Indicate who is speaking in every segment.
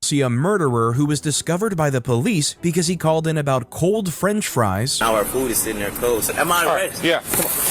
Speaker 1: See a murderer who was discovered by the police because he called in about cold French fries.
Speaker 2: Now our food is sitting there cold. So am I arrested?
Speaker 3: Yeah.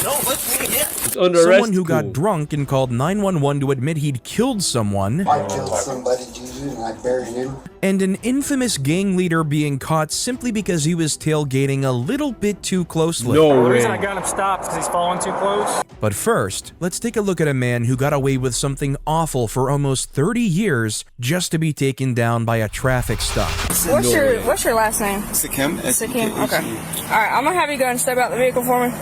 Speaker 2: No, let's me. Yeah.
Speaker 3: It's under arrest.
Speaker 1: Someone who got drunk and called 911 to admit he'd killed someone.
Speaker 4: I killed somebody, Juju, and I buried him.
Speaker 1: And an infamous gang leader being caught simply because he was tailgating a little bit too closely.
Speaker 3: No
Speaker 5: The
Speaker 3: way.
Speaker 5: reason I got him stopped is because he's following too close.
Speaker 1: But first, let's take a look at a man who got away with something awful for almost 30 years just to be taken down by a traffic stop.
Speaker 6: What's your last name?
Speaker 7: Sikim.
Speaker 6: Sikim. Okay. All right, I'm gonna have you go and step out the vehicle for me.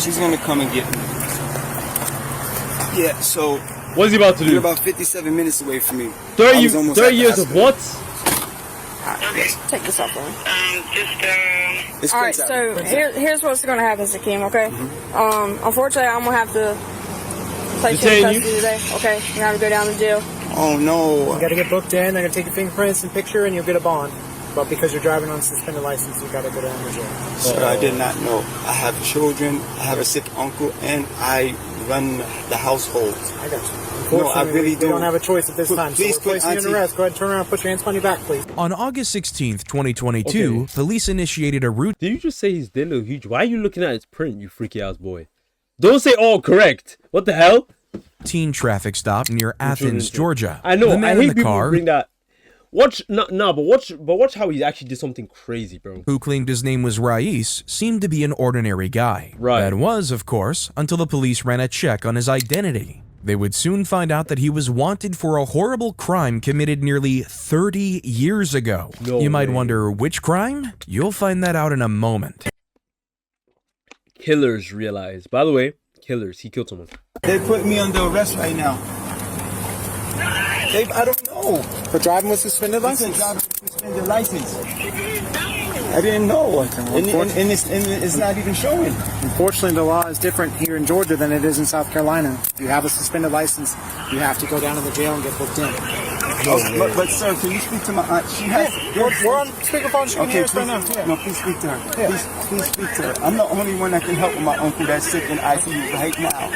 Speaker 7: She's gonna come and get me. Yeah. So
Speaker 3: What's he about to
Speaker 7: you're
Speaker 3: do?
Speaker 7: about 57 minutes away from me.
Speaker 3: 30
Speaker 7: I was almost
Speaker 3: 30
Speaker 7: at the
Speaker 3: years of
Speaker 7: hospital.
Speaker 3: what?
Speaker 6: Take this off for me.
Speaker 7: It's
Speaker 6: All right,
Speaker 7: Prince
Speaker 6: so
Speaker 7: Albert.
Speaker 6: here's what's gonna happen, Sikim. Okay. Unfortunately, I'm gonna have to place you in
Speaker 3: Detain you?
Speaker 6: custody today. Okay. You're gonna have to go down to jail.
Speaker 7: Oh no.
Speaker 8: You gotta get booked in, they're gonna take your fingerprints and picture, and you'll get a bond. But because you're driving on suspended license, you gotta go down to jail.
Speaker 7: Sir, I did not know. I have children, I have a sick uncle, and I run the household.
Speaker 8: I got you.
Speaker 7: No, I
Speaker 8: Unfortunately,
Speaker 7: really
Speaker 8: we don't have a choice at this time.
Speaker 7: Please
Speaker 8: So we're
Speaker 7: put
Speaker 8: placing you in
Speaker 7: Auntie-
Speaker 8: arrest. Go ahead and turn around and put your hands on your back, please.
Speaker 1: On August 16th, 2022,
Speaker 3: Okay.
Speaker 1: police initiated a routine
Speaker 3: Did you just say his dick look huge? Why are you looking at his print, you freaky ass boy? Don't say all correct. What the hell?
Speaker 1: traffic stop near Athens, Georgia.
Speaker 3: I know.
Speaker 1: The
Speaker 3: I
Speaker 1: man
Speaker 3: hate
Speaker 1: in the
Speaker 3: people who
Speaker 1: car,
Speaker 3: bring that. Watch how he actually did something crazy, bro.
Speaker 1: who claimed his name was Rais, seemed to be an ordinary guy.
Speaker 3: Right.
Speaker 1: That was, of course, until the police ran a check on his identity. They would soon find out that he was wanted for a horrible crime committed nearly 30 years ago.
Speaker 3: No
Speaker 1: You might
Speaker 3: way.
Speaker 1: wonder which crime? You'll find that out in a moment.
Speaker 3: Killers realize. By the way, killers. He killed someone.
Speaker 7: They put me under arrest right now. I don't know.
Speaker 8: For driving with suspended license.
Speaker 7: Suspended license. I didn't know. And it's not even showing.
Speaker 8: Unfortunately, the law is different here in Georgia than it is in South Carolina. If you have a suspended license, you have to go down to the jail and get booked in.
Speaker 7: But sir, can you speak to my aunt? She has.
Speaker 8: We're on speakerphone. She can hear us right now. Yeah.
Speaker 7: No, please speak to her. Please speak to her. I'm the only one that can help with my uncle that's sick in ICU right now.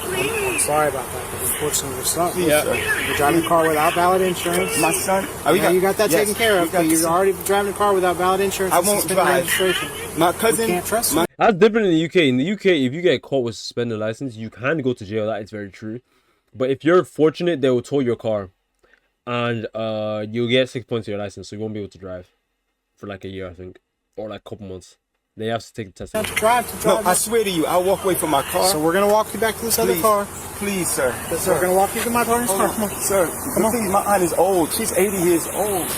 Speaker 8: I'm sorry about that, but unfortunately, we're stuck.
Speaker 7: Please, sir.
Speaker 8: You're driving a car without valid insurance.
Speaker 7: My son.
Speaker 8: You got that
Speaker 7: yes,
Speaker 8: taken care
Speaker 7: we
Speaker 8: of,
Speaker 7: got
Speaker 8: but you're
Speaker 7: this-
Speaker 8: already driving a car without valid insurance.
Speaker 7: I
Speaker 8: and
Speaker 7: won't
Speaker 8: suspended
Speaker 7: drive.
Speaker 8: registration.
Speaker 7: My
Speaker 8: We
Speaker 7: cousin.
Speaker 8: can't trust you.
Speaker 3: That's different in the UK. In the UK, if you get caught with suspended license, you can go to jail. That is very true. But if you're fortunate, they will tow your car, and you'll get 6 points of your license, so you won't be able to drive for like a year, I think, or like a couple months. They have to take the test.
Speaker 8: To drive.
Speaker 7: No, I swear to you, I'll walk away from my car.
Speaker 8: So we're gonna walk you back to this other
Speaker 7: Please.
Speaker 8: car.
Speaker 7: Please, sir.
Speaker 8: So we're gonna walk you to my partner's car. Come on.
Speaker 7: Sir, please, my aunt is old. She's 80 years old.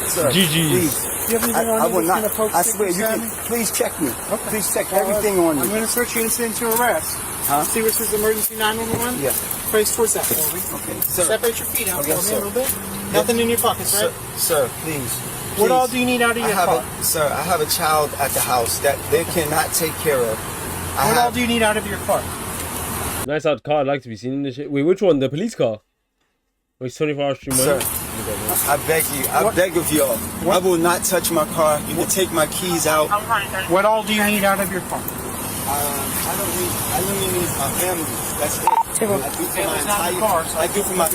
Speaker 7: Sir,
Speaker 3: GG.
Speaker 7: please.
Speaker 8: Do you have anything
Speaker 7: I
Speaker 8: on you
Speaker 7: will
Speaker 8: that's
Speaker 7: not.
Speaker 8: gonna poke,
Speaker 7: I
Speaker 8: stick,
Speaker 7: swear,
Speaker 8: or
Speaker 7: you
Speaker 8: stab
Speaker 7: can.
Speaker 8: me?
Speaker 7: Please check me.
Speaker 8: Okay.
Speaker 7: Please check everything on
Speaker 8: I'm
Speaker 7: me.
Speaker 8: gonna search you incident to arrest.
Speaker 7: Huh?
Speaker 8: See which is emergency 911?
Speaker 7: Yeah.
Speaker 8: Face towards that for me.
Speaker 7: Okay, sir.
Speaker 8: Separate your feet out
Speaker 7: Okay,
Speaker 8: for me a
Speaker 7: sir.
Speaker 8: little bit. Nothing in your pockets, right?
Speaker 7: Sir, please.
Speaker 8: What
Speaker 7: Please.
Speaker 8: all do you need out of
Speaker 7: I
Speaker 8: your
Speaker 7: have
Speaker 8: car?
Speaker 7: I have a child at the house that they cannot take care of.
Speaker 8: What all do you need out of your car?
Speaker 3: Nice out car. I'd like to be seen in this shit. Wait, which one? The police car? Wait, 24 hours stream
Speaker 7: Sir,
Speaker 3: money?
Speaker 7: I beg you. I beg of y'all. I will not touch my car. You can take my keys out.
Speaker 8: What all do you need out of your car?
Speaker 7: I only need my family. That's it. I do for my entire
Speaker 8: car, so
Speaker 7: I do for my.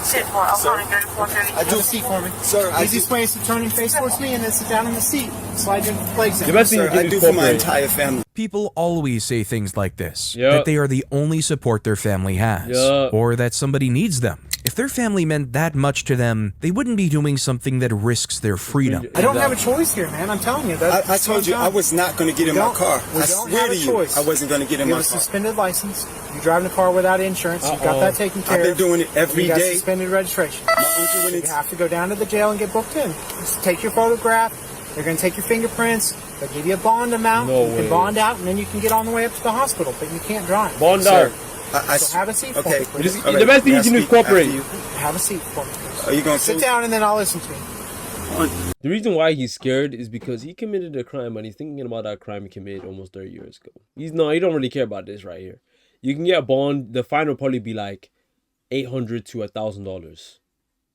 Speaker 7: I
Speaker 8: Do a seat for me.
Speaker 7: Sir, I do,
Speaker 8: Easiest way is to turn your face towards me and then sit down in the seat. Slide your legs in.
Speaker 3: The best thing you
Speaker 7: sir,
Speaker 3: can
Speaker 7: I
Speaker 3: do
Speaker 7: do
Speaker 3: is
Speaker 7: for my
Speaker 3: cooperate.
Speaker 7: entire family.
Speaker 1: People always say things like this,
Speaker 3: Yeah.
Speaker 1: that they are the only support their family has,
Speaker 3: Yeah.
Speaker 1: or that somebody needs them. If their family meant that much to them, they wouldn't be doing something that risks their freedom.
Speaker 8: I don't have a choice here, man. I'm telling you.
Speaker 7: I told you I was not going to get in my car.
Speaker 8: We
Speaker 7: I
Speaker 8: don't
Speaker 7: swear
Speaker 8: have
Speaker 7: to
Speaker 8: a
Speaker 7: you,
Speaker 8: choice.
Speaker 7: I wasn't going to get in
Speaker 8: You
Speaker 7: my
Speaker 8: have a
Speaker 7: car.
Speaker 8: suspended license. You're driving a car without insurance. You've got that taken care
Speaker 7: I've been
Speaker 8: of.
Speaker 7: doing it every
Speaker 8: you got
Speaker 7: day.
Speaker 8: suspended registration.
Speaker 7: My uncle went
Speaker 8: You
Speaker 7: in.
Speaker 8: have to go down to the jail and get booked in. Just take your photograph. They're going to take your fingerprints. They'll give you a bond amount.
Speaker 3: No
Speaker 8: you
Speaker 3: way.
Speaker 8: can bond out, and then you can get on the way up to the hospital. But you can't drive.
Speaker 3: Bond
Speaker 7: Sir,
Speaker 3: out.
Speaker 8: So have a seat for
Speaker 7: Okay.
Speaker 8: me, please.
Speaker 7: All
Speaker 3: The best thing you can do is
Speaker 7: I'll speak after
Speaker 3: cooperate.
Speaker 7: you.
Speaker 8: Have a seat for me, please.
Speaker 7: Are you going to
Speaker 8: Sit down, and then I'll listen to you.
Speaker 3: The reason why he's scared is because he committed a crime and he's thinking about that crime he committed almost 30 years ago. He don't really care about this right here. You can get a bond. The fine will probably be like $800 to $1,000.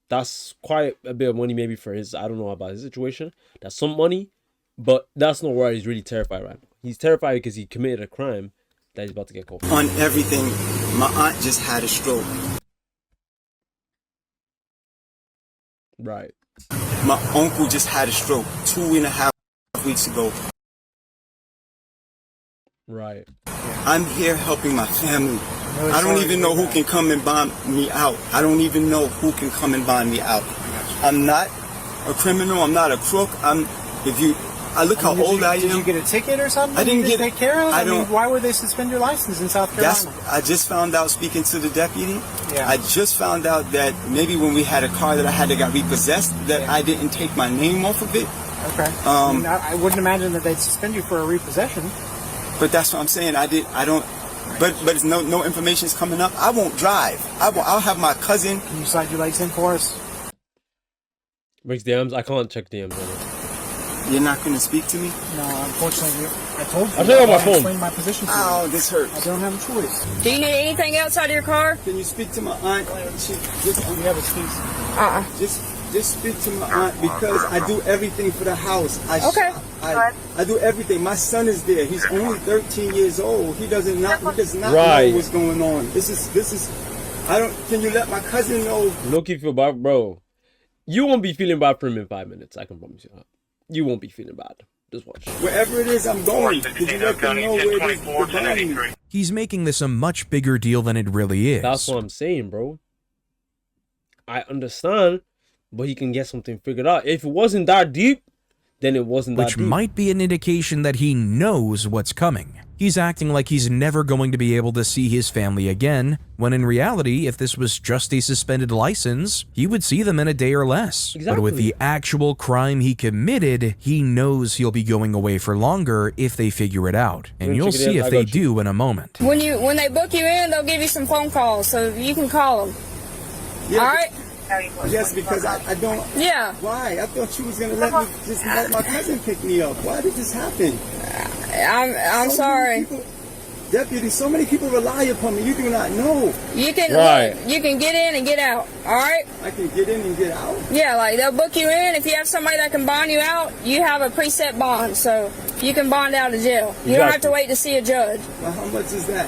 Speaker 3: That's quite a bit of money maybe for his. I don't know about his situation. That's some money, but that's not where he's really terrified right now. He's terrified because he committed a crime that he's about to get caught for.
Speaker 7: On everything, my aunt just had a stroke.
Speaker 3: Right.
Speaker 7: My uncle just had a stroke 2.5 weeks ago.
Speaker 3: Right.
Speaker 7: I'm here helping my family.
Speaker 8: Really
Speaker 7: I don't
Speaker 8: sorry
Speaker 7: even
Speaker 8: to
Speaker 7: know
Speaker 8: hear
Speaker 7: who
Speaker 8: that.
Speaker 7: can come and bond me out. I don't even know who can come and bond me out. I'm not a criminal. I'm not a crook. I look how old I am.
Speaker 8: Did you get a ticket or something?
Speaker 7: I didn't
Speaker 8: you just
Speaker 7: get-
Speaker 8: take care of?
Speaker 7: I
Speaker 8: I mean,
Speaker 7: don't-
Speaker 8: why would they suspend your license in South Carolina?
Speaker 7: I just found out speaking to the deputy.
Speaker 8: Yeah.
Speaker 7: I just found out that maybe when we had a car that I had that got repossessed, that I didn't take my name off of it.
Speaker 8: Okay. I wouldn't imagine that they'd suspend you for a repossession.
Speaker 7: But that's what I'm saying. I don't. But it's no information's coming up. I won't drive. I'll have my cousin.
Speaker 8: Can you slide your legs in for us?
Speaker 3: Mircs DMs. I can't check DMs on it.
Speaker 7: You're not gonna speak to me.
Speaker 8: No, unfortunately, I told you.
Speaker 3: I'll tell you on my
Speaker 8: I
Speaker 3: phone.
Speaker 8: explained my position to you.
Speaker 7: Ow, this hurts.
Speaker 8: I don't have a choice.
Speaker 6: Do you need anything else out of your car?
Speaker 7: Can you speak to my aunt?
Speaker 8: You have a speech.
Speaker 7: Just speak to my aunt because I do everything for the house.
Speaker 6: Okay.
Speaker 7: I do everything. My son is there. He's only 13 years old. He does not
Speaker 3: Right.
Speaker 7: know what's going on. This is. I don't. Can you let my cousin know?
Speaker 3: Look, if you're bad, bro, you won't be feeling bad for him in 5 minutes. I can promise you that. You won't be feeling bad. Just watch.
Speaker 7: Wherever it is I'm going, could you let them know where it is to find me?
Speaker 1: He's making this a much bigger deal than it really is.
Speaker 3: That's what I'm saying, bro. I understand, but he can get something figured out. If it wasn't that deep, then it wasn't that
Speaker 1: Which
Speaker 3: deep.
Speaker 1: might be an indication that he knows what's coming. He's acting like he's never going to be able to see his family again, when in reality, if this was just a suspended license, he would see them in a day or less. But with the actual crime he committed, he knows he'll be going away for longer if they figure it out. And you'll see if they do in a moment.
Speaker 6: When they book you in, they'll give you some phone calls, so you can call them.
Speaker 7: Yeah,
Speaker 6: All right?
Speaker 7: Yes, because I don't.
Speaker 6: Yeah.
Speaker 7: Why? I thought you was gonna let my cousin pick me up. Why did this happen?
Speaker 6: I'm sorry.
Speaker 7: Deputy, so many people rely upon me. You do not know.
Speaker 6: You can you can get in and get out. All right?
Speaker 7: I can get in and get out.
Speaker 6: Yeah, like they'll book you in. If you have somebody that can bond you out, you have a preset bond, so you can bond out of jail. You don't have to wait to see a judge.
Speaker 7: Well, how much is that?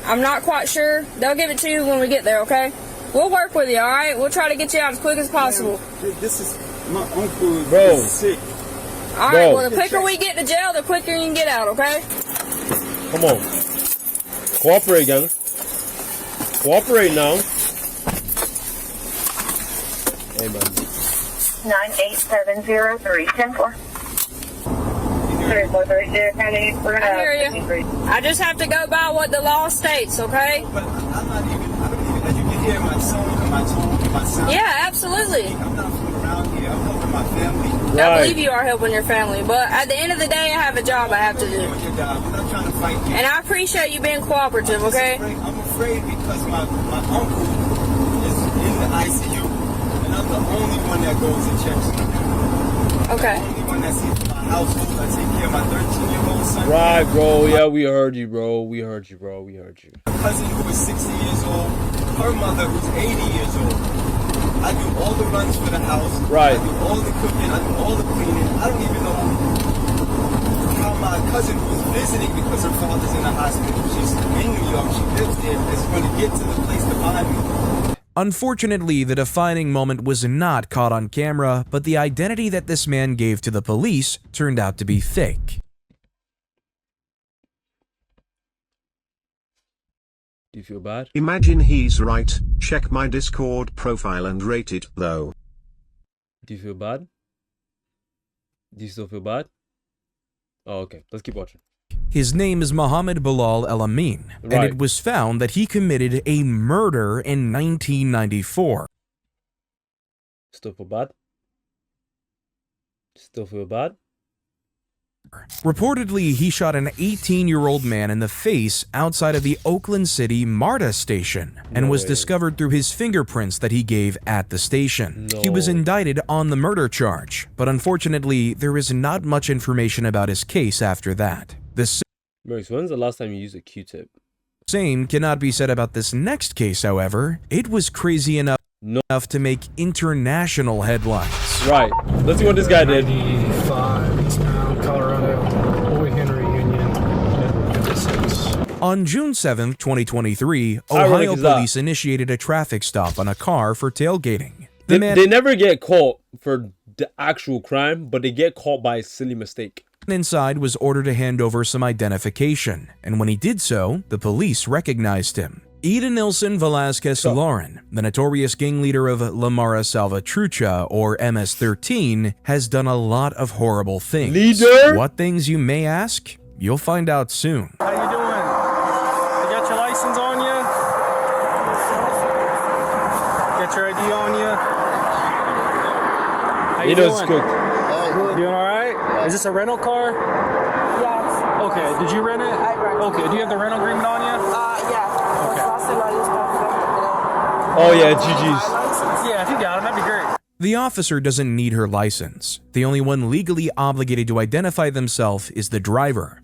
Speaker 6: I'm not quite sure. They'll give it to you when we get there. Okay? We'll work with you. All right? We'll try to get you out as quick as possible.
Speaker 7: This is my uncle.
Speaker 3: Bro.
Speaker 7: Is sick.
Speaker 6: All right. Well, the quicker we get to jail, the quicker you can get out. Okay?
Speaker 3: Come on. Cooperate, gang. Cooperate now. Hey, man.
Speaker 9: 9870310-4.
Speaker 6: I hear you. I just have to go by what the law states, okay?
Speaker 7: But I'm not even. I don't even. As you can hear my son and my tone and my sound.
Speaker 6: Yeah, absolutely.
Speaker 7: I'm not from around here. I'm helping my family.
Speaker 6: I believe you are helping your family, but at the end of the day, I have a job I have to do.
Speaker 7: Doing your job. I'm not trying to fight you.
Speaker 6: And I appreciate you being cooperative, okay?
Speaker 7: I'm afraid because my uncle is in the ICU, and I'm the only one that goes and checks on him.
Speaker 6: Okay.
Speaker 7: I'm the only one that sees my household. I take care of my 13-year-old son.
Speaker 3: Right, bro. Yeah, we heard you, bro. We heard you, bro. We heard you.
Speaker 7: My cousin who is 60 years old, her mother who's 80 years old. I do all the runs for the house.
Speaker 3: Right.
Speaker 7: I do all the cooking. I do all the cleaning. I don't even know how my cousin who's visiting because her father's in the hospital. She's in New York. She lives there. Is going to get to the place to find me.
Speaker 1: Unfortunately, the defining moment was not caught on camera, but the identity that this man gave to the police turned out to be fake.
Speaker 3: Do you feel bad?
Speaker 10: Imagine he's right. Check my Discord profile and rate it, though.
Speaker 3: Do you feel bad? Do you still feel bad? Oh, okay. Let's keep watching.
Speaker 1: His name is Mohammed Bilal El Amin, and it was found that he committed a murder in 1994.
Speaker 3: Still feel bad? Still feel bad?
Speaker 1: Reportedly, he shot an 18-year-old man in the face outside of the Oakland City MARTA station and was discovered through his fingerprints that he gave at the station. He was indicted on the murder charge, but unfortunately, there is not much information about his case after that. The
Speaker 3: Mircs, when's the last time you used a Q-tip?
Speaker 1: same cannot be said about this next case, however. It was crazy enough to make international headlines.
Speaker 3: Right. Let's see what this guy did.
Speaker 5: 95 Eastbound Colorado, Boy Henry Union, 56.
Speaker 1: On June 7th, 2023,
Speaker 3: ironic
Speaker 1: Ohio
Speaker 3: is that?
Speaker 1: police initiated a traffic stop on a car for tailgating.
Speaker 3: They never get caught for the actual crime, but they get caught by a silly mistake.
Speaker 1: inside was ordered to hand over some identification, and when he did so, the police recognized him. Edenilson Velasquez Lauren, the notorious gang leader of La Mara Salvatrucha, or MS-13, has done a lot of horrible things.
Speaker 3: Leader?
Speaker 1: What things, you may ask? You'll find out soon.
Speaker 5: How you doing? You got your license on you? Got your ID on you? How you doing?
Speaker 3: It's cooked.
Speaker 5: Doing all right? Is this a rental car?
Speaker 9: Yes.
Speaker 5: Okay. Did you rent it?
Speaker 9: I rent it.
Speaker 5: Okay. Do you have the rental agreement on you?
Speaker 9: Yeah.
Speaker 5: Okay.
Speaker 3: Oh yeah, GG's.
Speaker 5: Yeah, if you got it, that'd be great.
Speaker 1: The officer doesn't need her license. The only one legally obligated to identify themselves is the driver.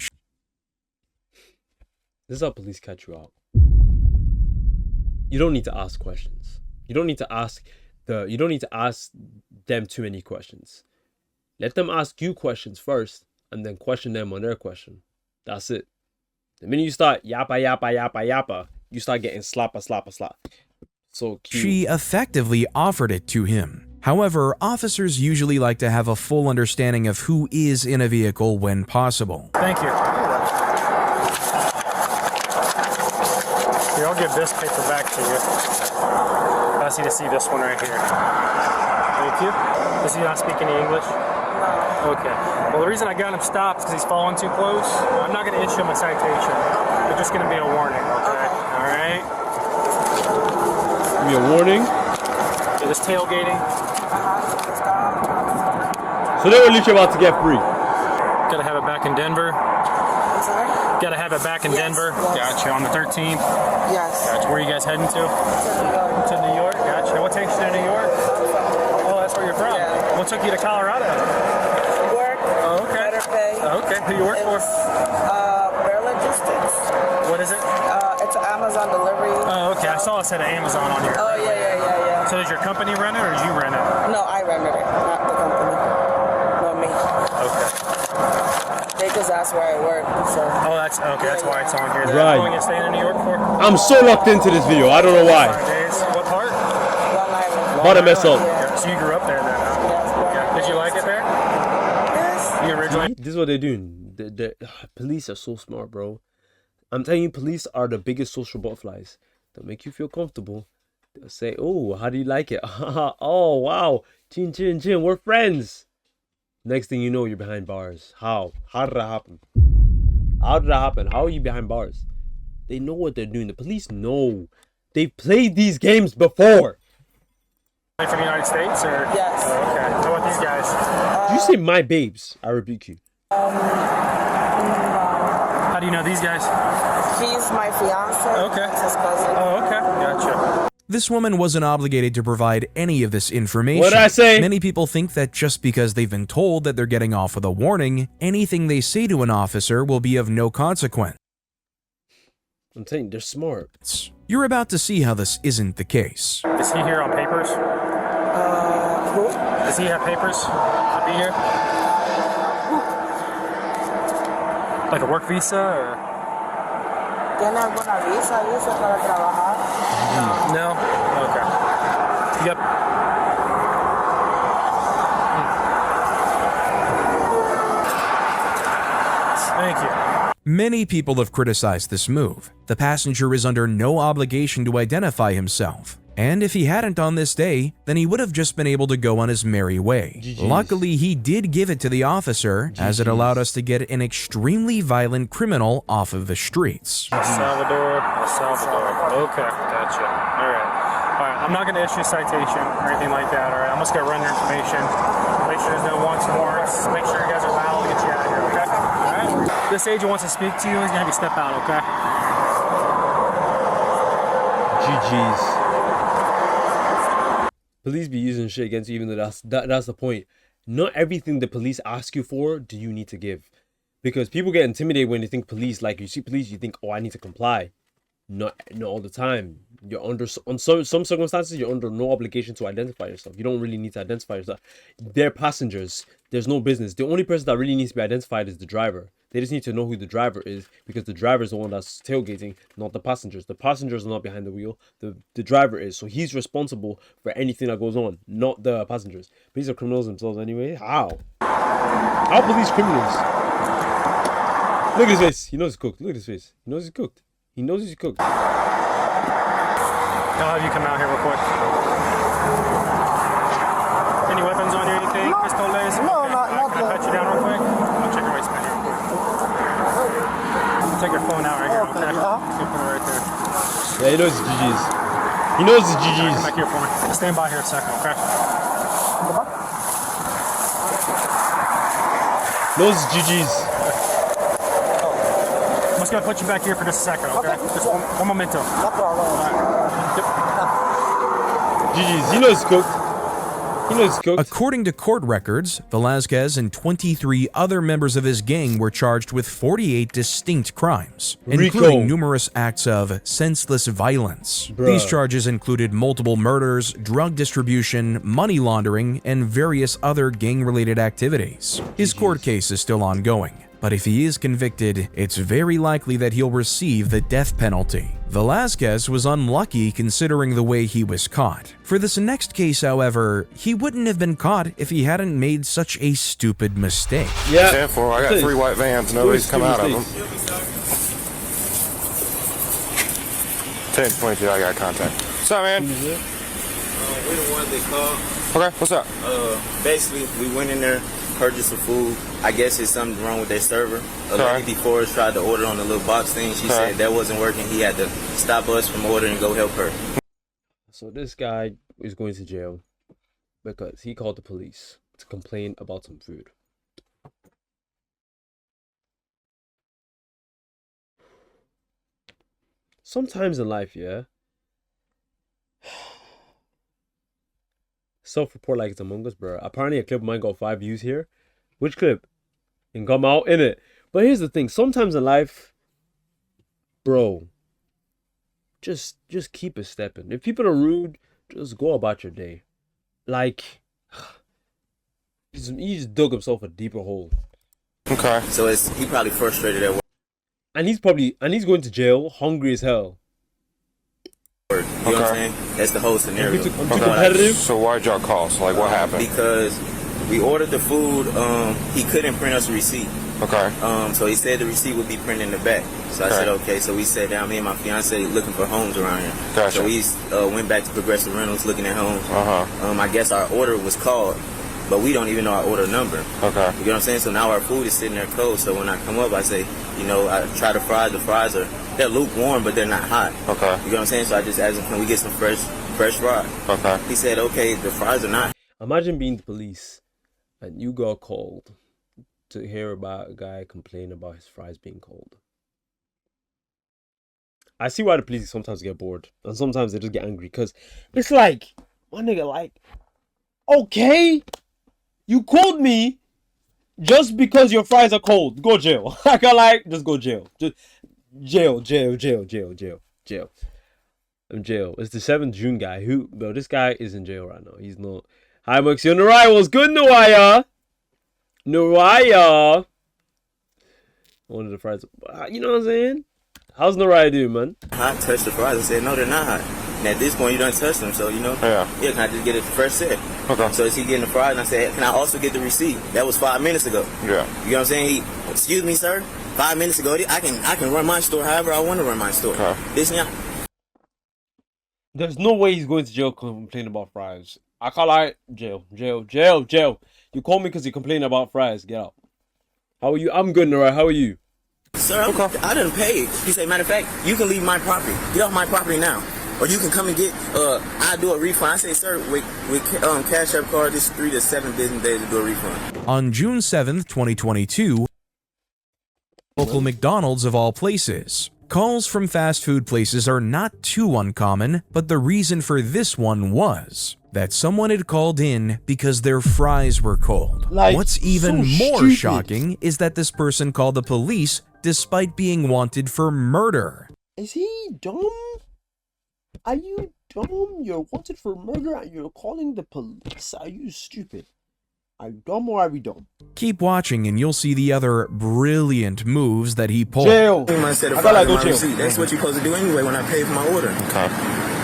Speaker 3: This is how police catch you out. You don't need to ask questions. You don't need to ask them too many questions. Let them ask you questions first and then question them on their question. That's it. The minute you start yappa, you start getting slappa. So cute.
Speaker 1: She effectively offered it to him. However, officers usually like to have a full understanding of who is in a vehicle when possible.
Speaker 5: Thank you. Here, I'll give this paper back to you. I ask you to see this one right here. Thank you. Does he not speak any English? No. Okay. Well, the reason I got him stopped is because he's following too close. I'm not going to issue him a citation. It's just going to be a warning, okay? All right?
Speaker 3: Give me a warning.
Speaker 5: Okay, this tailgating.
Speaker 3: So they're at least about to get free.
Speaker 5: Gotta have it back in Denver. Gotta have it back in Denver.
Speaker 9: Yes.
Speaker 5: Gotcha. On the 13th.
Speaker 9: Yes.
Speaker 5: Gotcha. Where are you guys heading to? To New York. Gotcha. What takes you to New York? Oh, that's where you're from.
Speaker 9: Yeah.
Speaker 5: What took you to Colorado?
Speaker 9: Work.
Speaker 5: Oh, okay.
Speaker 9: Better pay.
Speaker 5: Okay. Who you work for?
Speaker 9: Bear Logistics.
Speaker 5: What is it?
Speaker 9: It's an Amazon delivery.
Speaker 5: Oh, okay. I saw it said Amazon on here.
Speaker 9: Oh, yeah.
Speaker 5: So does your company rent it or did you rent it?
Speaker 9: No, I rented it, not the company. Not me.
Speaker 5: Okay.
Speaker 9: They just asked where I work, so.
Speaker 5: Oh, that's okay. That's why it's on here.
Speaker 3: Right.
Speaker 5: How long you staying in New York for?
Speaker 3: I'm so locked into this video. I don't know
Speaker 5: 5
Speaker 3: why.
Speaker 5: days. What part?
Speaker 9: Long Island.
Speaker 3: About to mess up.
Speaker 5: Yeah. So you grew up there then, huh?
Speaker 9: Yes,
Speaker 5: Yeah. Did you like it there?
Speaker 9: Yes.
Speaker 5: You originally?
Speaker 3: This is what they're doing. The police are so smart, bro. I'm telling you, police are the biggest social butterflies. They'll make you feel comfortable. They'll say, oh, how do you like it? Oh, wow. Chin, we're friends. Next thing you know, you're behind bars. How? How did that happen? How did that happen? How are you behind bars? They know what they're doing. The police know. They've played these games before.
Speaker 5: From the United States, or?
Speaker 9: Yes.
Speaker 5: Oh, okay. How about these guys?
Speaker 3: Did you say my babes? I rebuke you.
Speaker 5: How do you know these guys?
Speaker 9: He's my fiance.
Speaker 5: Okay.
Speaker 9: That's his cousin.
Speaker 5: Oh, okay. Gotcha.
Speaker 1: This woman wasn't obligated to provide any of this information.
Speaker 3: What'd I say?
Speaker 1: Many people think that just because they've been told that they're getting off with a warning, anything they say to an officer will be of no consequence.
Speaker 3: I'm telling you, they're smart.
Speaker 1: You're about to see how this isn't the case.
Speaker 5: Is he here on papers?
Speaker 9: Who?
Speaker 5: Does he have papers to be here? Like a work visa or?
Speaker 9: ¿Tiene alguna visa para trabajar?
Speaker 5: No? Okay. Yep. Thank you.
Speaker 1: Many people have criticized this move. The passenger is under no obligation to identify himself. And if he hadn't on this day, then he would have just been able to go on his merry way.
Speaker 3: GG's.
Speaker 1: Luckily, he did give it to the officer, as it allowed us to get an extremely violent criminal off of the streets.
Speaker 5: El Salvador. Okay, gotcha. Alright. I'm not going to issue a citation or anything like that, alright? I'm just going to run your information. Make sure there's no wants and warrants. Make sure you guys are loud. We'll get you out of here, okay? Alright? This agent wants to speak to you. He's going to have you step out, okay?
Speaker 3: GG's. Police be using shit against you, even though that's the point. Not everything the police ask you for do you need to give, because people get intimidated when they think police. Like, you see police, you think, oh, I need to comply. Not all the time. You're under on some circumstances, you're under no obligation to identify yourself. You don't really need to identify yourself. They're passengers. There's no business. The only person that really needs to be identified is the driver. They just need to know who the driver is, because the driver is the one that's tailgating, not the passengers. The passengers are not behind the wheel. The driver is. So he's responsible for anything that goes on, not the passengers. But these are criminals themselves anyway. How? How police criminals? Look at his face. He knows he's cooked. Look at his face. He knows he's cooked. He knows he's cooked.
Speaker 5: I'll have you come out here real quick. Any weapons on you, anything?
Speaker 4: No.
Speaker 5: Pistoles?
Speaker 4: No,
Speaker 5: okay.
Speaker 4: not
Speaker 5: Can I pat you down real quick? I'll check your waist band real quick. Take your phone out right here, okay? Just gonna put it right there.
Speaker 3: Yeah, he knows his GG's. He knows his
Speaker 5: Come
Speaker 3: GG's.
Speaker 5: back here for me. Stand by here a second, okay?
Speaker 3: Knows his GG's.
Speaker 5: I'm just gonna put you back here for just a second, okay? Just one memento.
Speaker 3: GG's. He knows he's cooked. He knows he's cooked.
Speaker 1: According to court records, Velazquez and 23 other members of his gang were charged with 48 distinct crimes, including numerous acts of senseless violence. These charges included multiple murders, drug distribution, money laundering, and various other gang-related activities. His court case is still ongoing, but if he is convicted, it's very likely that he'll receive the death penalty. Velazquez was unlucky considering the way he was caught. For this next case, however, he wouldn't have been caught if he hadn't made such a stupid mistake.
Speaker 3: Yeah.
Speaker 11: 10-4. I got 3 white vans. Nobody's come out of them. 10-22. I got contact. What's up, man?
Speaker 2: We the ones they called.
Speaker 11: Okay. What's up?
Speaker 2: Basically, we went in there, purchased some food. I guess it's something wrong with their server. A lady before us tried to order on the little box thing. She said that wasn't working. He had to stop us from ordering and go help her.
Speaker 3: So this guy is going to jail because he called the police to complain about some food. Sometimes in life, yeah, self-report like it's Among Us, bro. Apparently a clip of mine got 5 views here. Which clip? And come out in it. But here's the thing. Sometimes in life, bro, just keep it stepping. If people are rude, just go about your day. Like, he just dug himself a deeper hole.
Speaker 11: Okay.
Speaker 2: So he probably frustrated at work.
Speaker 3: And he's going to jail, hungry as hell.
Speaker 2: You know what I'm saying? That's the whole scenario.
Speaker 3: I'm too competitive.
Speaker 11: So why'd y'all call? So like, what happened?
Speaker 2: Because we ordered the food. He couldn't print us a receipt.
Speaker 11: Okay.
Speaker 2: So he said the receipt would be printed in the back. So I said, okay. So we sat down, me and my fiance, looking for homes around here.
Speaker 11: Gotcha.
Speaker 2: So we went back to Progressive Rentals, looking at homes. I guess our order was called, but we don't even know our order number.
Speaker 11: Okay.
Speaker 2: You know what I'm saying? So now our food is sitting there cold. So when I come up, I say, I try the fries. The fries they're lukewarm, but they're not hot.
Speaker 11: Okay.
Speaker 2: You know what I'm saying? So I just asked him, can we get some fresh fries? Okay. He said, okay, the fries are not.
Speaker 3: Imagine being the police and you got called to hear about a guy complain about his fries being cold. I see why the police sometimes get bored and sometimes they just get angry, because it's like, my nigga, like, okay, you called me just because your fries are cold. Go jail. I can just go jail. Just jail. I'm jail. It's the 7th June guy bro, this guy is in jail right now. He's not. Hi, Mircs, you're Naraya. What's good, Naraya? Naraya. One of the fries. You know what I'm saying? How's Naraya doing, man?
Speaker 2: Hot, touch the fries. I said, no, they're not hot. And at this point, you don't touch them, so, yeah, can I just get it the first set?
Speaker 11: Okay.
Speaker 2: So is he getting the fries? And I said, can I also get the receipt? That was 5 minutes ago.
Speaker 11: Yeah.
Speaker 2: You know what I'm saying? Excuse me, sir. 5 minutes ago, I can run my store however I want to run my store.
Speaker 11: Okay.
Speaker 3: There's no way he's going to jail complaining about fries. I call out jail. You call me because you complain about fries. Get out. How are you? I'm good, Naraya. How are you?
Speaker 2: Sir, I didn't pay. He said, matter of fact, you can leave my property. Get off my property now. Or you can come and get, I'll do a refund. I say, sir, with Cash App card, it's 3 to 7 business days to do a refund.
Speaker 1: On June 7th, 2022, local McDonald's of all places. Calls from fast food places are not too uncommon, but the reason for this one was that someone had called in because their fries were cold. What's even more shocking is that this person called the police despite being wanted for murder.
Speaker 3: Is he dumb? Are you dumb? You're wanted for murder and you're calling the police? Are you stupid?
Speaker 12: dumb or are we dumb?
Speaker 1: Keep watching and you'll see the other brilliant moves that he pulled.
Speaker 12: Jail.
Speaker 2: I gotta go jail. That's what you're supposed to do anyway when I pay for my order.
Speaker 11: Okay.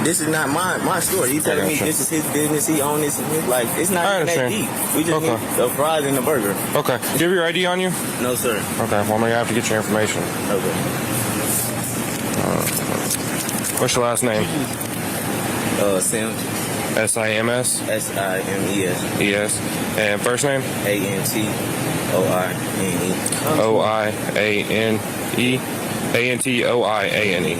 Speaker 2: This is not my store. He telling me this is his business. He owns this and his life. It's not even that deep. We just need the fries and the burger.
Speaker 11: Okay. Do you have your ID on you?
Speaker 2: No, sir.
Speaker 11: Okay. Well, I'm gonna have to get your information.
Speaker 2: Okay.
Speaker 11: What's your last name?
Speaker 2: Sims.
Speaker 11: S-I-M-S?
Speaker 2: S-I-M-E-S.
Speaker 11: E-S. And first name?
Speaker 2: A-N-T-O-I-N-E.
Speaker 11: O-I-A-N-E. A-N-T-O-I-A-N-E.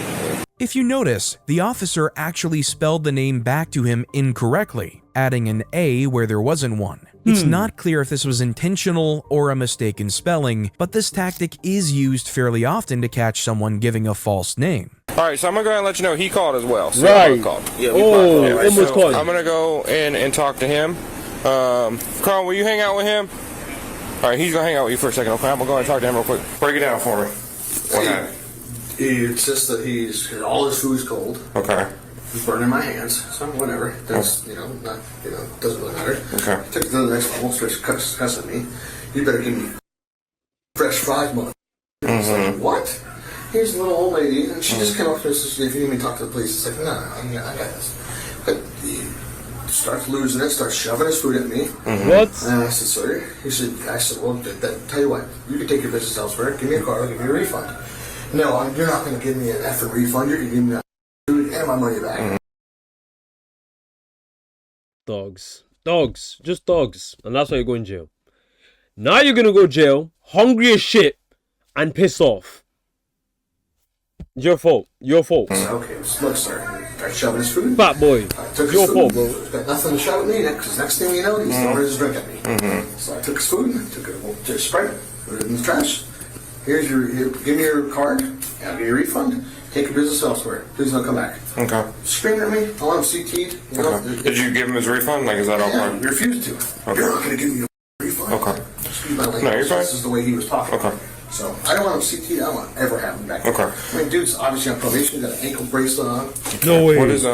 Speaker 1: If you notice, the officer actually spelled the name back to him incorrectly, adding an A where there wasn't one. It's not clear if this was intentional or a mistaken spelling, but this tactic is used fairly often to catch someone giving a false name.
Speaker 11: Alright, so I'm gonna go ahead and let you know he called as well. So
Speaker 3: Right.
Speaker 11: Called.
Speaker 2: Yeah, we almost
Speaker 11: So
Speaker 3: called.
Speaker 11: I'm gonna go in and talk to him. Carl, will you hang out with him? Alright, he's gonna hang out with you for a second. Okay, I'm gonna go and talk to him real quick. Break it down for me. What happened?
Speaker 13: He insists that all his food's cold.
Speaker 11: Okay.
Speaker 13: He's burning my hands, so whatever. That's doesn't really matter.
Speaker 11: Okay.
Speaker 13: Took it to the next level, starts cussing me. You better give me fresh fries, mother. It's like, what? Here's a little old lady, and she just came up to us and said, if you need me to talk to the police, it's like, no, I got this. But he starts losing it, starts shoving his food at me.
Speaker 3: What?
Speaker 13: And I said, sir, I said, well, tell you what, you can take your business elsewhere, give me a car, I'll give you a refund. No, you're not going to give me an effing refund, you're going to give me that food and my money back.
Speaker 3: Dogs. Just dogs. And that's why you're going to jail. Now you're going to go to jail, hungry as shit, and pissed off. Your fault.
Speaker 13: Okay, look, sir, started shoving his food.
Speaker 3: Fat boy. Your fault, bro.
Speaker 13: He's got nothing to shove at me because next thing you know, he's throwing his drink at me. So I took his food, took it to Sprite, put it in the trash. Give me your card, I'll give you a refund. Take your business elsewhere. Please don't come back.
Speaker 11: Okay.
Speaker 13: Screaming at me, I want him CT'd.
Speaker 11: Did you give him his refund? Like, is that all
Speaker 13: Yeah,
Speaker 11: fine?
Speaker 13: you refused to.
Speaker 11: Okay.
Speaker 13: You're not going to give me a refund.
Speaker 11: Okay.
Speaker 13: Excuse my language.
Speaker 11: No, you're fine.
Speaker 13: This is the way he was talking.
Speaker 11: Okay.
Speaker 13: So I don't want him CT'd. I don't want to ever have him back.
Speaker 11: Okay.
Speaker 13: I mean, dude's obviously on probation. Got an ankle bracelet on.
Speaker 3: No way.
Speaker 11: What is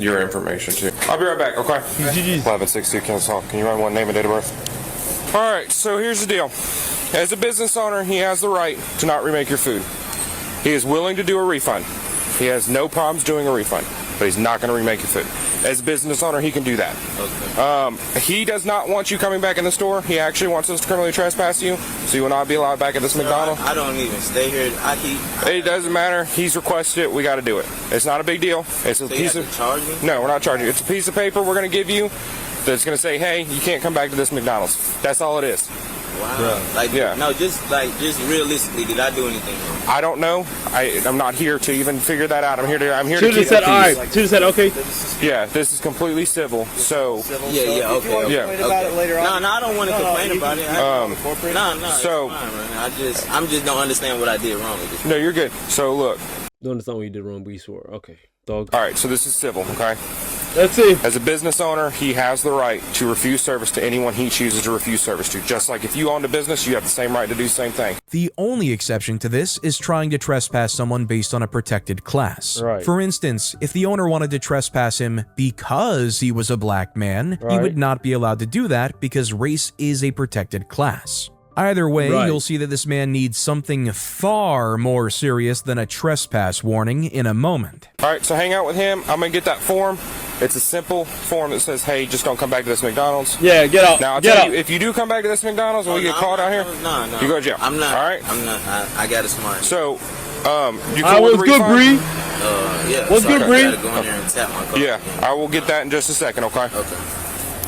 Speaker 11: your information too? I'll be right back, okay? 1162 Kennesaw. Can you run one name and date of birth? Alright, so here's the deal. As a business owner, he has the right to not remake your food. He is willing to do a refund. He has no problems doing a refund, but he's not going to remake your food. As a business owner, he can do that. Okay. He does not want you coming back in the store. He actually wants us to criminally trespass you, so you will not be allowed back at this McDonald's.
Speaker 2: I don't even stay here.
Speaker 11: It doesn't matter. He's requested it. We got to do it. It's not a big deal. It's a piece of.
Speaker 2: Charge me?
Speaker 11: No, we're not charging you. It's a piece of paper we're going to give you that's going to say, hey, you can't come back to this McDonald's. That's all it is.
Speaker 2: Wow. No, just realistically, did I do anything wrong?
Speaker 11: I don't know. I'm not here to even figure that out. I'm here to
Speaker 3: Should
Speaker 11: keep
Speaker 3: have said,
Speaker 11: the
Speaker 3: all
Speaker 11: peace.
Speaker 3: right. Should have said, okay.
Speaker 11: Yeah, this is completely civil. So
Speaker 2: Yeah, okay.
Speaker 11: Yeah.
Speaker 12: Complain about it later on.
Speaker 2: No, I don't want to complain about it. No,
Speaker 11: so
Speaker 2: it's fine, man. I'm just don't understand what I did wrong with this.
Speaker 11: no, you're good. So look.
Speaker 3: Don't understand what you did wrong, but you swore. Okay. Dog.
Speaker 11: All right. So this is civil. Okay.
Speaker 3: Let's see.
Speaker 11: As a business owner, he has the right to refuse service to anyone he chooses to refuse service to. Just like if you owned a business, you have the same right to do the same thing.
Speaker 1: The only exception to this is trying to trespass someone based on a protected class.
Speaker 3: Right.
Speaker 1: For instance, if the owner wanted to trespass him because he was a black man, he
Speaker 3: Right.
Speaker 1: would not be allowed to do that because race is a protected class. Either way,
Speaker 3: Right.
Speaker 1: you'll see that this man needs something far more serious than a trespass warning in a moment.
Speaker 11: All right, so hang out with him. I'm going to get that form. It's a simple form that says, hey, just don't come back to this McDonald's.
Speaker 3: Yeah, get out.
Speaker 11: Now, I'll
Speaker 3: Get
Speaker 11: tell
Speaker 3: out.
Speaker 11: you, if you do come back to this McDonald's and we get caught out here,
Speaker 2: No.
Speaker 11: you go to jail.
Speaker 2: I'm not.
Speaker 11: All right?
Speaker 2: I'm not. I got a smart.
Speaker 11: So, you
Speaker 3: I
Speaker 11: cool with
Speaker 3: was
Speaker 11: the
Speaker 3: good,
Speaker 11: refund?
Speaker 3: Bree.
Speaker 2: Yeah.
Speaker 3: What's good,
Speaker 2: I
Speaker 3: Bree?
Speaker 2: gotta go in there and tap my car.
Speaker 11: Yeah, I will get that in just a second, okay?
Speaker 2: Okay.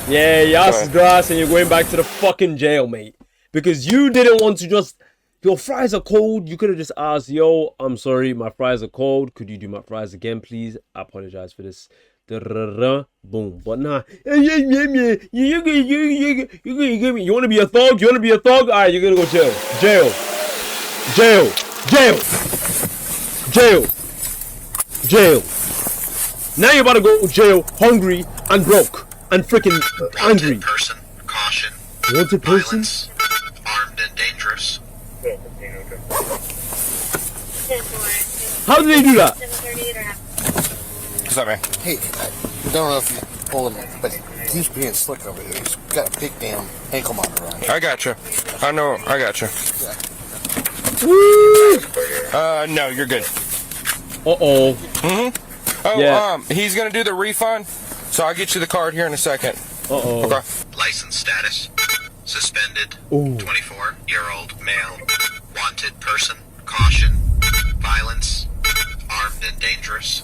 Speaker 3: Yeah, your ass is grass and you're going back to the fucking jail, mate. Because you didn't want to just... Your fries are cold. You could have just asked, yo, I'm sorry, my fries are cold. Could you do my fries again, please? I apologize for this. Boom. But nah. You want to be a thug? You want to be a thug? All right, you're going to go jail. Jail. Now you're about to go to jail hungry and broke and freaking angry.
Speaker 14: Person, caution.
Speaker 3: Wanted person?
Speaker 14: Violence, armed and dangerous.
Speaker 3: How did they do that?
Speaker 11: What's up, man?
Speaker 13: Hey, I don't know if you pulled him, but he's being slick over here. He's got a big damn ankle monitor on.
Speaker 11: I gotcha. I know. I gotcha. No, you're good.
Speaker 3: Uh-oh.
Speaker 11: Mm-hmm. Oh,
Speaker 3: yeah.
Speaker 11: He's gonna do the refund, so I'll get you the card here in a second.
Speaker 3: Uh-oh.
Speaker 11: Okay.
Speaker 14: License status. Suspended.
Speaker 3: Ooh.
Speaker 14: 24-year-old male. Wanted person. Caution. Violence. Armed and dangerous.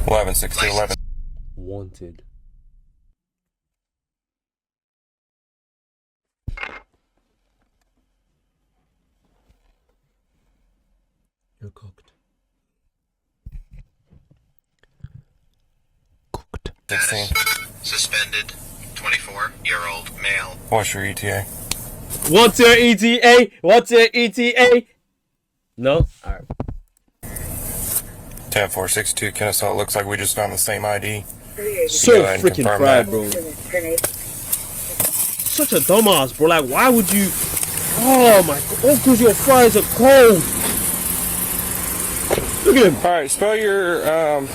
Speaker 11: 11/16/11.
Speaker 3: Wanted. You're cooked. Cooked.
Speaker 11: 16.
Speaker 14: Suspended. 24-year-old male.
Speaker 11: What's your ETA?
Speaker 3: What's your ETA? What's your ETA? No? Alright.
Speaker 11: 10-4-62 Kennesaw. It looks like we just found the same ID.
Speaker 3: So
Speaker 11: Go ahead and
Speaker 3: freaking
Speaker 11: confirm
Speaker 3: fried,
Speaker 11: that.
Speaker 3: bro. Such a dumbass, bro. Like, why would you... Oh my god. Oh, because your fries are cold. Look at him.
Speaker 11: Alright, spell your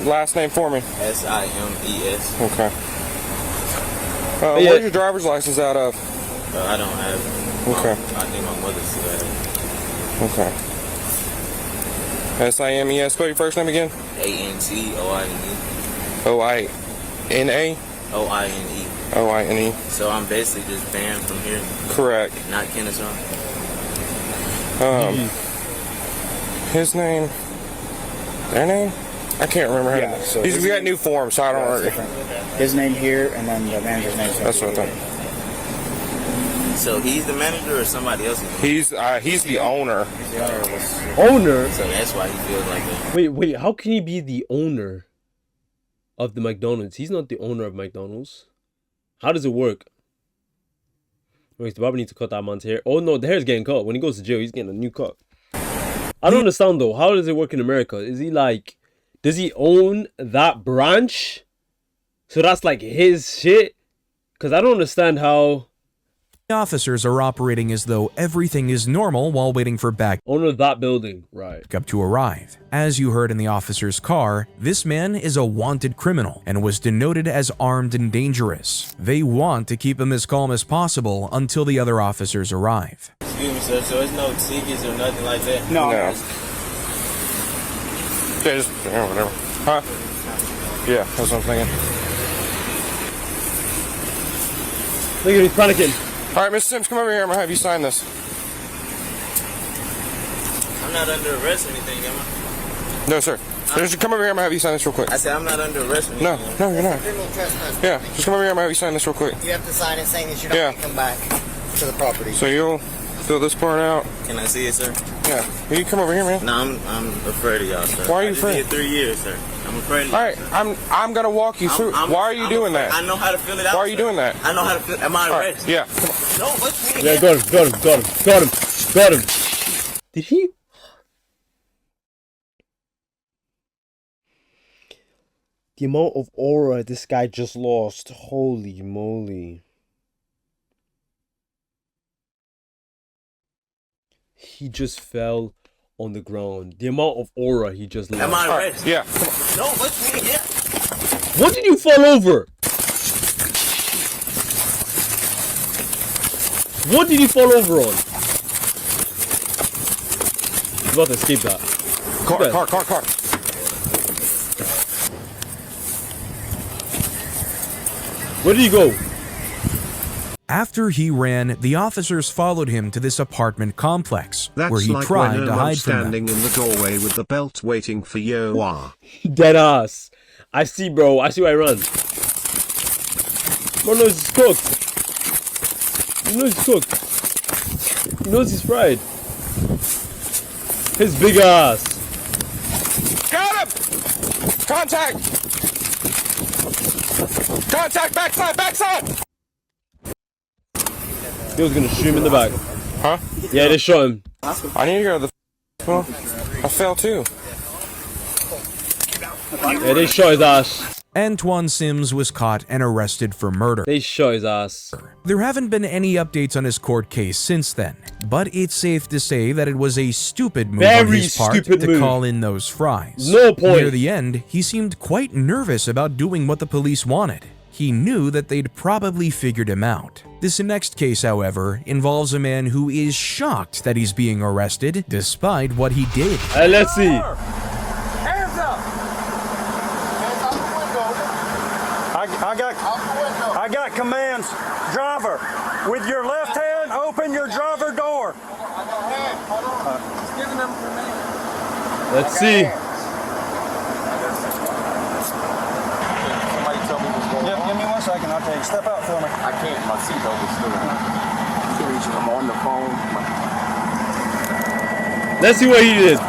Speaker 11: last name for me.
Speaker 2: Simes.
Speaker 11: Okay.
Speaker 3: Yeah.
Speaker 11: Where's your driver's license out of?
Speaker 2: I don't have it.
Speaker 11: Okay.
Speaker 2: I think my mother still has
Speaker 11: Okay. SIMES. Spell your first name again.
Speaker 2: it. ANTOINE.
Speaker 11: OINA?
Speaker 2: OINE.
Speaker 11: OINE.
Speaker 2: So I'm basically just banned from here.
Speaker 11: Correct.
Speaker 2: Not Kennesaw.
Speaker 11: His name. Their name? I can't remember how
Speaker 8: Yeah,
Speaker 11: to.
Speaker 8: so
Speaker 11: We got new forms, so I don't know.
Speaker 8: His name here, and then the manager's name.
Speaker 11: That's what I thought.
Speaker 2: So he's the manager or somebody else?
Speaker 11: He's the owner.
Speaker 3: Owner?
Speaker 2: So that's why he feels like that.
Speaker 3: Wait, how can he be the owner of the McDonald's? He's not the owner of McDonald's. How does it work? Wait, the barber needs to cut that man's hair. Oh no, the hair's getting cut. When he goes to jail, he's getting a new cut. I don't understand though. How does it work in America? Is he like, does he own that branch? So that's like his shit? Because I don't understand how...
Speaker 1: The officers are operating as though everything is normal while waiting for
Speaker 3: owner of that building, right?
Speaker 1: backup to arrive. As you heard in the officer's car, this man is a wanted criminal and was denoted as armed and dangerous. They want to keep him as calm as possible until the other officers arrive.
Speaker 2: Excuse me, sir. So there's no tickets or nothing like that?
Speaker 8: No.
Speaker 11: Yeah, just whatever. Huh? Yeah, that's what I'm thinking.
Speaker 3: Look at him, he's panicking.
Speaker 11: All right, Mr. Sims, come over here. I'm gonna have you sign this.
Speaker 2: I'm not under arrest or anything, am I?
Speaker 11: No, sir. Just come over here. I'm gonna have you sign this real quick.
Speaker 2: I said I'm not under arrest or anything.
Speaker 11: No, you're not. Yeah, just come over here. I'm gonna have you sign this real quick.
Speaker 4: You have to sign it saying that you're not going to come back to the property.
Speaker 11: So you'll fill this part out.
Speaker 2: Can I see it, sir?
Speaker 11: Yeah. You come over here, man.
Speaker 2: No, I'm afraid of y'all, sir.
Speaker 11: Why are you
Speaker 2: I just
Speaker 11: afraid?
Speaker 2: did 3 years, sir. I'm afraid of y'all.
Speaker 11: All right, I'm gonna walk you through. Why are you doing that?
Speaker 2: I know how to fill it out.
Speaker 11: Why are you doing that?
Speaker 2: I know how to fill. Am I arrested?
Speaker 11: Yeah.
Speaker 2: No, what's me?
Speaker 3: Yeah, got him. Did he? The amount of aura this guy just lost. Holy moly. He just fell on the ground. The amount of aura he just lost.
Speaker 2: Am I arrested?
Speaker 11: Yeah.
Speaker 2: No, what's me? Yeah.
Speaker 3: What did you fall over? What did you fall over on? He's about to escape that.
Speaker 11: Car.
Speaker 3: Where did he go?
Speaker 1: After he ran, the officers followed him to this apartment complex,
Speaker 10: That's
Speaker 1: where he
Speaker 10: like
Speaker 1: tried
Speaker 10: when
Speaker 1: to hide from them.
Speaker 10: standing in the doorway with the belt waiting for you.
Speaker 3: Dead ass. I see, bro. I see why I run. Bro knows he's cooked. He knows he's cooked. He knows he's fried. His big ass.
Speaker 11: Got him! Contact! Backside!
Speaker 3: He was gonna shoot him in the back.
Speaker 11: Huh?
Speaker 3: Yeah, they shot him.
Speaker 11: I need to go to the well, I fell too.
Speaker 3: Yeah, they shot his ass.
Speaker 1: Antoine Sims was caught and arrested for murder.
Speaker 3: They shot his ass.
Speaker 1: There haven't been any updates on his court case since then, but it's safe to say that it was a stupid move on his part to call in those fries.
Speaker 3: No point.
Speaker 1: Near the end, he seemed quite nervous about doing what the police wanted. He knew that they'd probably figured him out. This next case, however, involves a man who is shocked that he's being arrested despite what he did.
Speaker 3: Let's see.
Speaker 15: I got commands. Driver, with your left hand, open your driver door.
Speaker 3: Let's see.
Speaker 15: Somebody tell me what's going on. Give me 1 second, I'll tell you. Step out for me.
Speaker 16: I can't, my seatbelt is still on. I'm on the phone.
Speaker 3: Let's see what he did.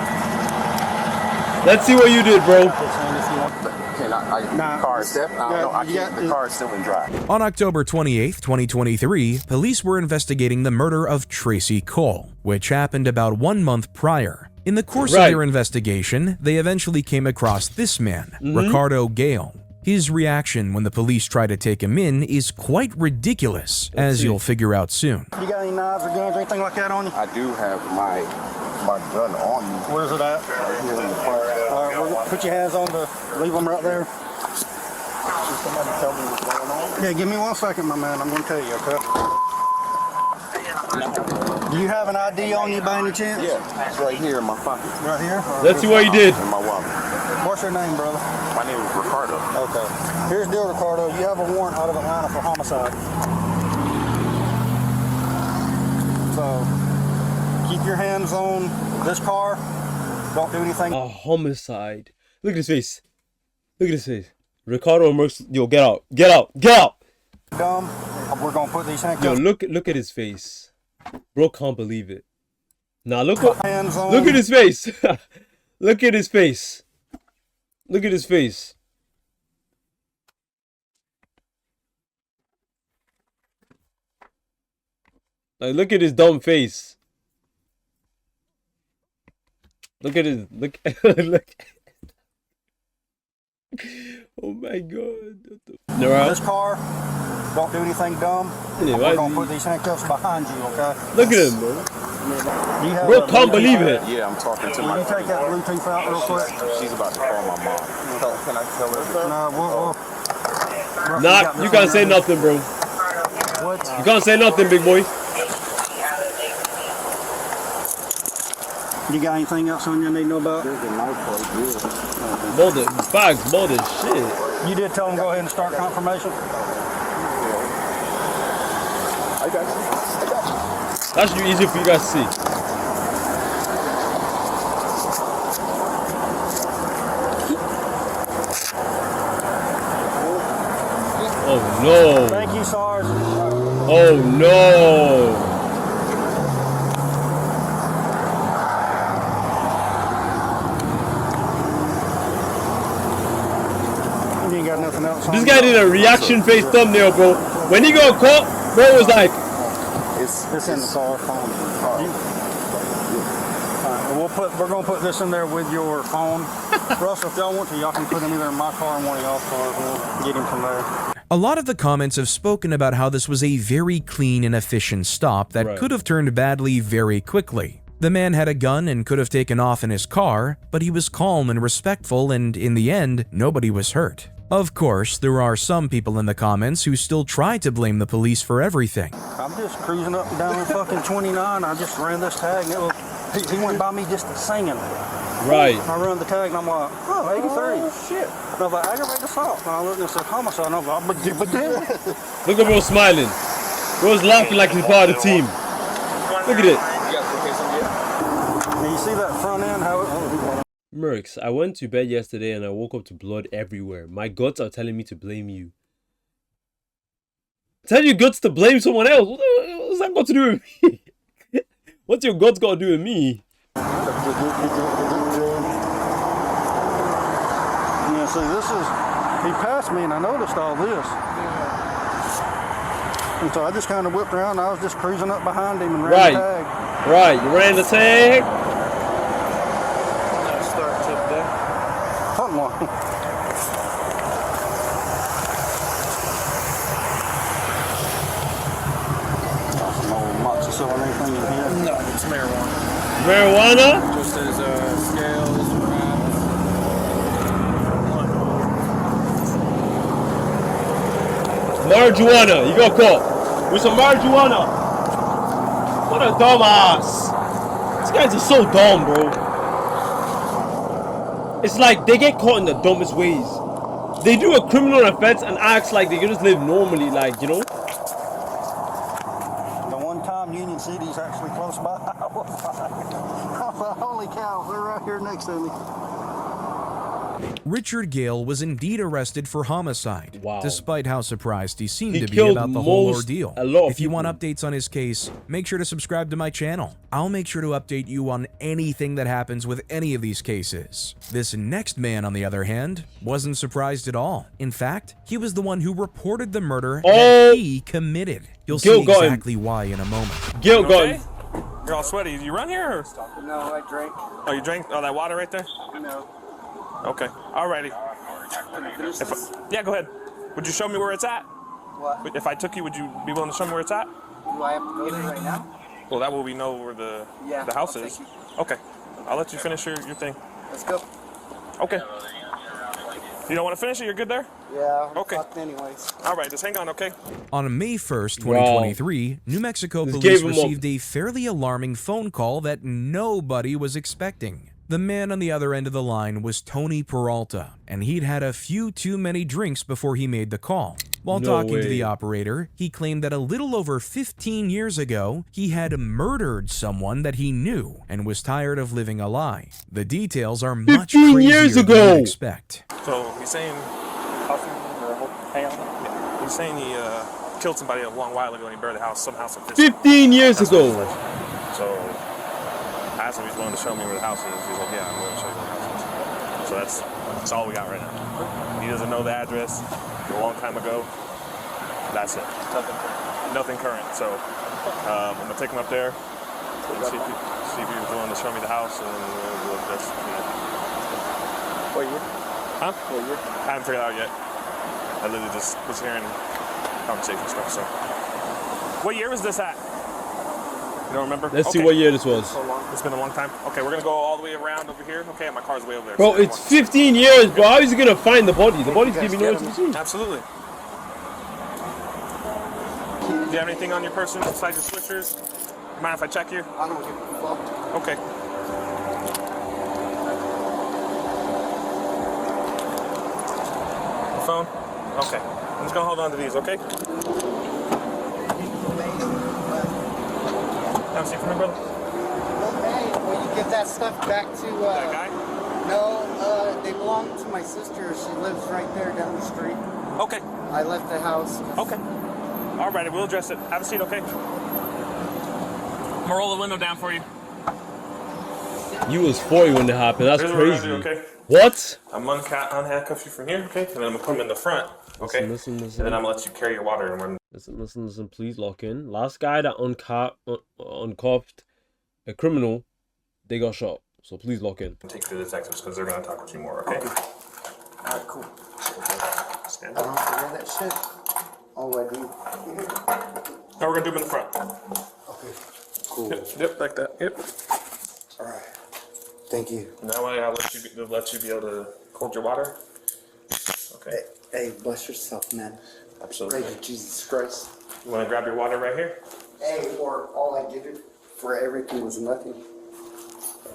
Speaker 3: Let's see what you did, bro.
Speaker 16: The car is still in drive.
Speaker 1: On October 28, 2023, police were investigating the murder of Tracy Cole, which happened about 1 month prior. In the course of their investigation, they eventually came across this man, Ricardo Gale. His reaction when the police try to take him in is quite ridiculous, as you'll figure out soon.
Speaker 15: You got any knives or guns or anything like that on you?
Speaker 16: I do have my gun on me.
Speaker 15: Where's it at?
Speaker 16: Right here in the park.
Speaker 15: All right, well, put your hands on leave them right there.
Speaker 16: Can somebody tell me what's going on?
Speaker 15: Yeah, give me 1 second, my man. I'm going to tell you, okay? Do you have an ID on you by any chance?
Speaker 16: Yeah, it's right here in my pocket.
Speaker 15: Right here?
Speaker 3: Let's see what you did.
Speaker 16: In my wallet.
Speaker 15: What's your name, brother?
Speaker 16: My name is Ricardo.
Speaker 15: Okay. Here's the deal, Ricardo. You have a warrant out of Atlanta for homicide. So, keep your hands on this car. Don't do anything.
Speaker 3: A homicide. Look at his face. Look at his face. Ricardo and Mircs, yo, get out. Get out. Get out.
Speaker 15: Dumb. We're going to put these handcuffs.
Speaker 3: Yo, look at his face. Bro can't believe it. Now look at his face. Look at his face. Look at his face. Like, look at his dumb face. Look at his look. Oh my god.
Speaker 15: This car, don't do anything dumb.
Speaker 3: Yeah,
Speaker 15: we're gonna put these handcuffs behind you, okay?
Speaker 3: Look at him, bro. Bro can't believe it.
Speaker 16: Yeah, I'm talking to my.
Speaker 15: Can you take that Bluetooth out real quick?
Speaker 16: She's about to call my mom. Can I tell her?
Speaker 15: No,
Speaker 3: Nah, you can't say nothing, bro.
Speaker 15: What?
Speaker 3: You can't say nothing, big boy.
Speaker 15: You got anything else on you I need to know about?
Speaker 16: There's a knife right here.
Speaker 3: Molded bags, molded shit.
Speaker 15: You did tell them go ahead and start confirmation?
Speaker 16: I got you.
Speaker 3: That should be easier for you guys to see. Oh no.
Speaker 15: Thank you, SARS.
Speaker 3: Oh no.
Speaker 15: You ain't got nothing else on
Speaker 3: This guy did a reaction face thumbnail, bro. When he got caught, bro was like,
Speaker 15: it's in the car. We're gonna put this in there with your phone. Russell, if y'all want to, y'all can put him either in my car or one of y'all's cars. We'll get him from there.
Speaker 1: A lot of the comments have spoken about how this was a very clean and efficient stop that could have turned badly very quickly. The man had a gun and could have taken off in his car, but he was calm and respectful, and in the end, nobody was hurt. Of course, there are some people in the comments who still try to blame the police for everything.
Speaker 15: I'm just cruising up and down fucking 29. I just ran this tag and he went by me just singing.
Speaker 3: Right.
Speaker 15: I run the tag and I'm like, oh, 83. Oh, shit. And I was like, aggravated assault. And I looked and said, homicide. And I was like, but
Speaker 3: look at bro smiling. Bro's laughing like he's part of the team. Look at it.
Speaker 15: And you see that front end, how it...
Speaker 3: Mircs, I went to bed yesterday and I woke up to blood everywhere. My guts are telling me to blame you. Tell your guts to blame someone else. What's that got to do with me? What's your guts got to do with me?
Speaker 15: Yeah, see, this is... He passed me and I noticed all this. And so I just kind of whipped around and I was just cruising up behind him and ran the tag.
Speaker 3: Right, you ran the tag?
Speaker 15: selling anything in here?
Speaker 7: No, it's marijuana.
Speaker 3: Marijuana?
Speaker 7: Just as scales, wraps.
Speaker 3: Marijuana. You got caught with some marijuana. What a dumbass. These guys are so dumb, bro. It's like they get caught in the dumbest ways. They do a criminal offense and act like they can just live normally, like, you know?
Speaker 15: The one time Union City's actually close by. Holy cow, they're right here next to me.
Speaker 1: Richard Gale was indeed arrested for homicide, despite how surprised he seemed to be
Speaker 3: killed
Speaker 1: about the whole
Speaker 3: a
Speaker 1: ordeal.
Speaker 3: lot of
Speaker 1: If you want updates on his case, make sure to subscribe to my channel. I'll make sure to update you on anything that happens with any of these cases. This next man, on the other hand, wasn't surprised at all. In fact, he was the one who reported the murder that he committed. You'll see exactly why in a moment.
Speaker 11: Gil, go ahead. You're all sweaty. You run here? Or?
Speaker 7: No, I drank.
Speaker 11: Oh, you drank? Oh, that water right there?
Speaker 7: No.
Speaker 11: Okay. Alrighty. Yeah, go ahead. Would you show me where it's at?
Speaker 7: What?
Speaker 11: If I took you, would you be willing to show me where it's at?
Speaker 7: Do I have to go there right now?
Speaker 11: Well, that way we know where the house is. Okay. I'll let you finish your thing.
Speaker 7: Let's go.
Speaker 11: Okay. You don't want to finish it? You're good there?
Speaker 7: Yeah.
Speaker 11: Okay.
Speaker 7: Anyways.
Speaker 11: All right, just hang on, okay?
Speaker 1: On May 1st, 2023, New Mexico
Speaker 3: This
Speaker 1: police
Speaker 3: gave him
Speaker 1: received a fairly alarming phone call that nobody was expecting. The man on the other end of the line was Tony Peralta, and he'd had a few too many drinks before he made the call. While talking to the operator, he claimed that a little over 15 years ago, he had murdered someone that he knew and was tired of living a lie. The details are much crazier than you'd expect.
Speaker 11: So he's saying, he's saying he killed somebody a long while ago and he buried the house, some house in
Speaker 3: 15 years ago.
Speaker 11: So I asked him if he's willing to show me where the house is. He's like, yeah, I'm willing to show you where the house is. So that's all we got right now. He doesn't know the address. A long time ago. That's it. Nothing current. So I'm gonna take him up there and see if he's willing to show me the house, and we'll just,
Speaker 7: What year?
Speaker 11: Huh? What year? I haven't figured it out yet. I literally just was hearing conversation stuff. So, what year was this at? You don't remember?
Speaker 3: Let's see what year this was.
Speaker 11: It's been a long time. Okay, we're gonna go all the way around over here. Okay, my car's way over there.
Speaker 3: Bro, it's 15 years, bro. How is he gonna find the body? The body's gonna be nowhere to be seen.
Speaker 11: Absolutely. Do you have anything on your person besides your switchers? Mind if I check you?
Speaker 7: I don't give a fuck.
Speaker 11: Okay. Your phone? Okay. I'm just gonna hold on to these, okay? Have a seat for me, brother.
Speaker 7: Hey, will you give that stuff back to,
Speaker 11: that guy?
Speaker 7: No, they belong to my sister. She lives right there down the street.
Speaker 11: Okay.
Speaker 7: I left the house.
Speaker 11: Okay. All right, we'll address it. Have a seat, okay? I'm gonna roll the window down for you.
Speaker 3: You was 40 when that happened. That's
Speaker 11: Here's
Speaker 3: crazy.
Speaker 11: What, okay?
Speaker 3: What?
Speaker 11: I'm unhandcuff you from here, okay? And then I'm gonna put him in the front, okay?
Speaker 3: Listen.
Speaker 11: And then I'm gonna let you carry your water and run.
Speaker 3: Listen. Please lock in. Last guy that uncuffed a criminal, they got shot. So please lock in.
Speaker 11: Take you to the detectives because they're gonna talk with you more, okay?
Speaker 7: Alright, cool.
Speaker 11: Stand
Speaker 7: I
Speaker 11: up.
Speaker 7: don't have to wear that shit. Oh, I do.
Speaker 11: Now we're gonna do them in the front.
Speaker 7: Okay. Cool.
Speaker 11: Yep, like that. Yep.
Speaker 7: Alright. Thank you.
Speaker 11: And that way I'll let you be able to hold your water. Okay.
Speaker 7: Hey, bless yourself, man.
Speaker 11: Absolutely.
Speaker 7: Praise Jesus Christ.
Speaker 11: You wanna grab your water right here?
Speaker 7: Hey, or all I did for everything was nothing.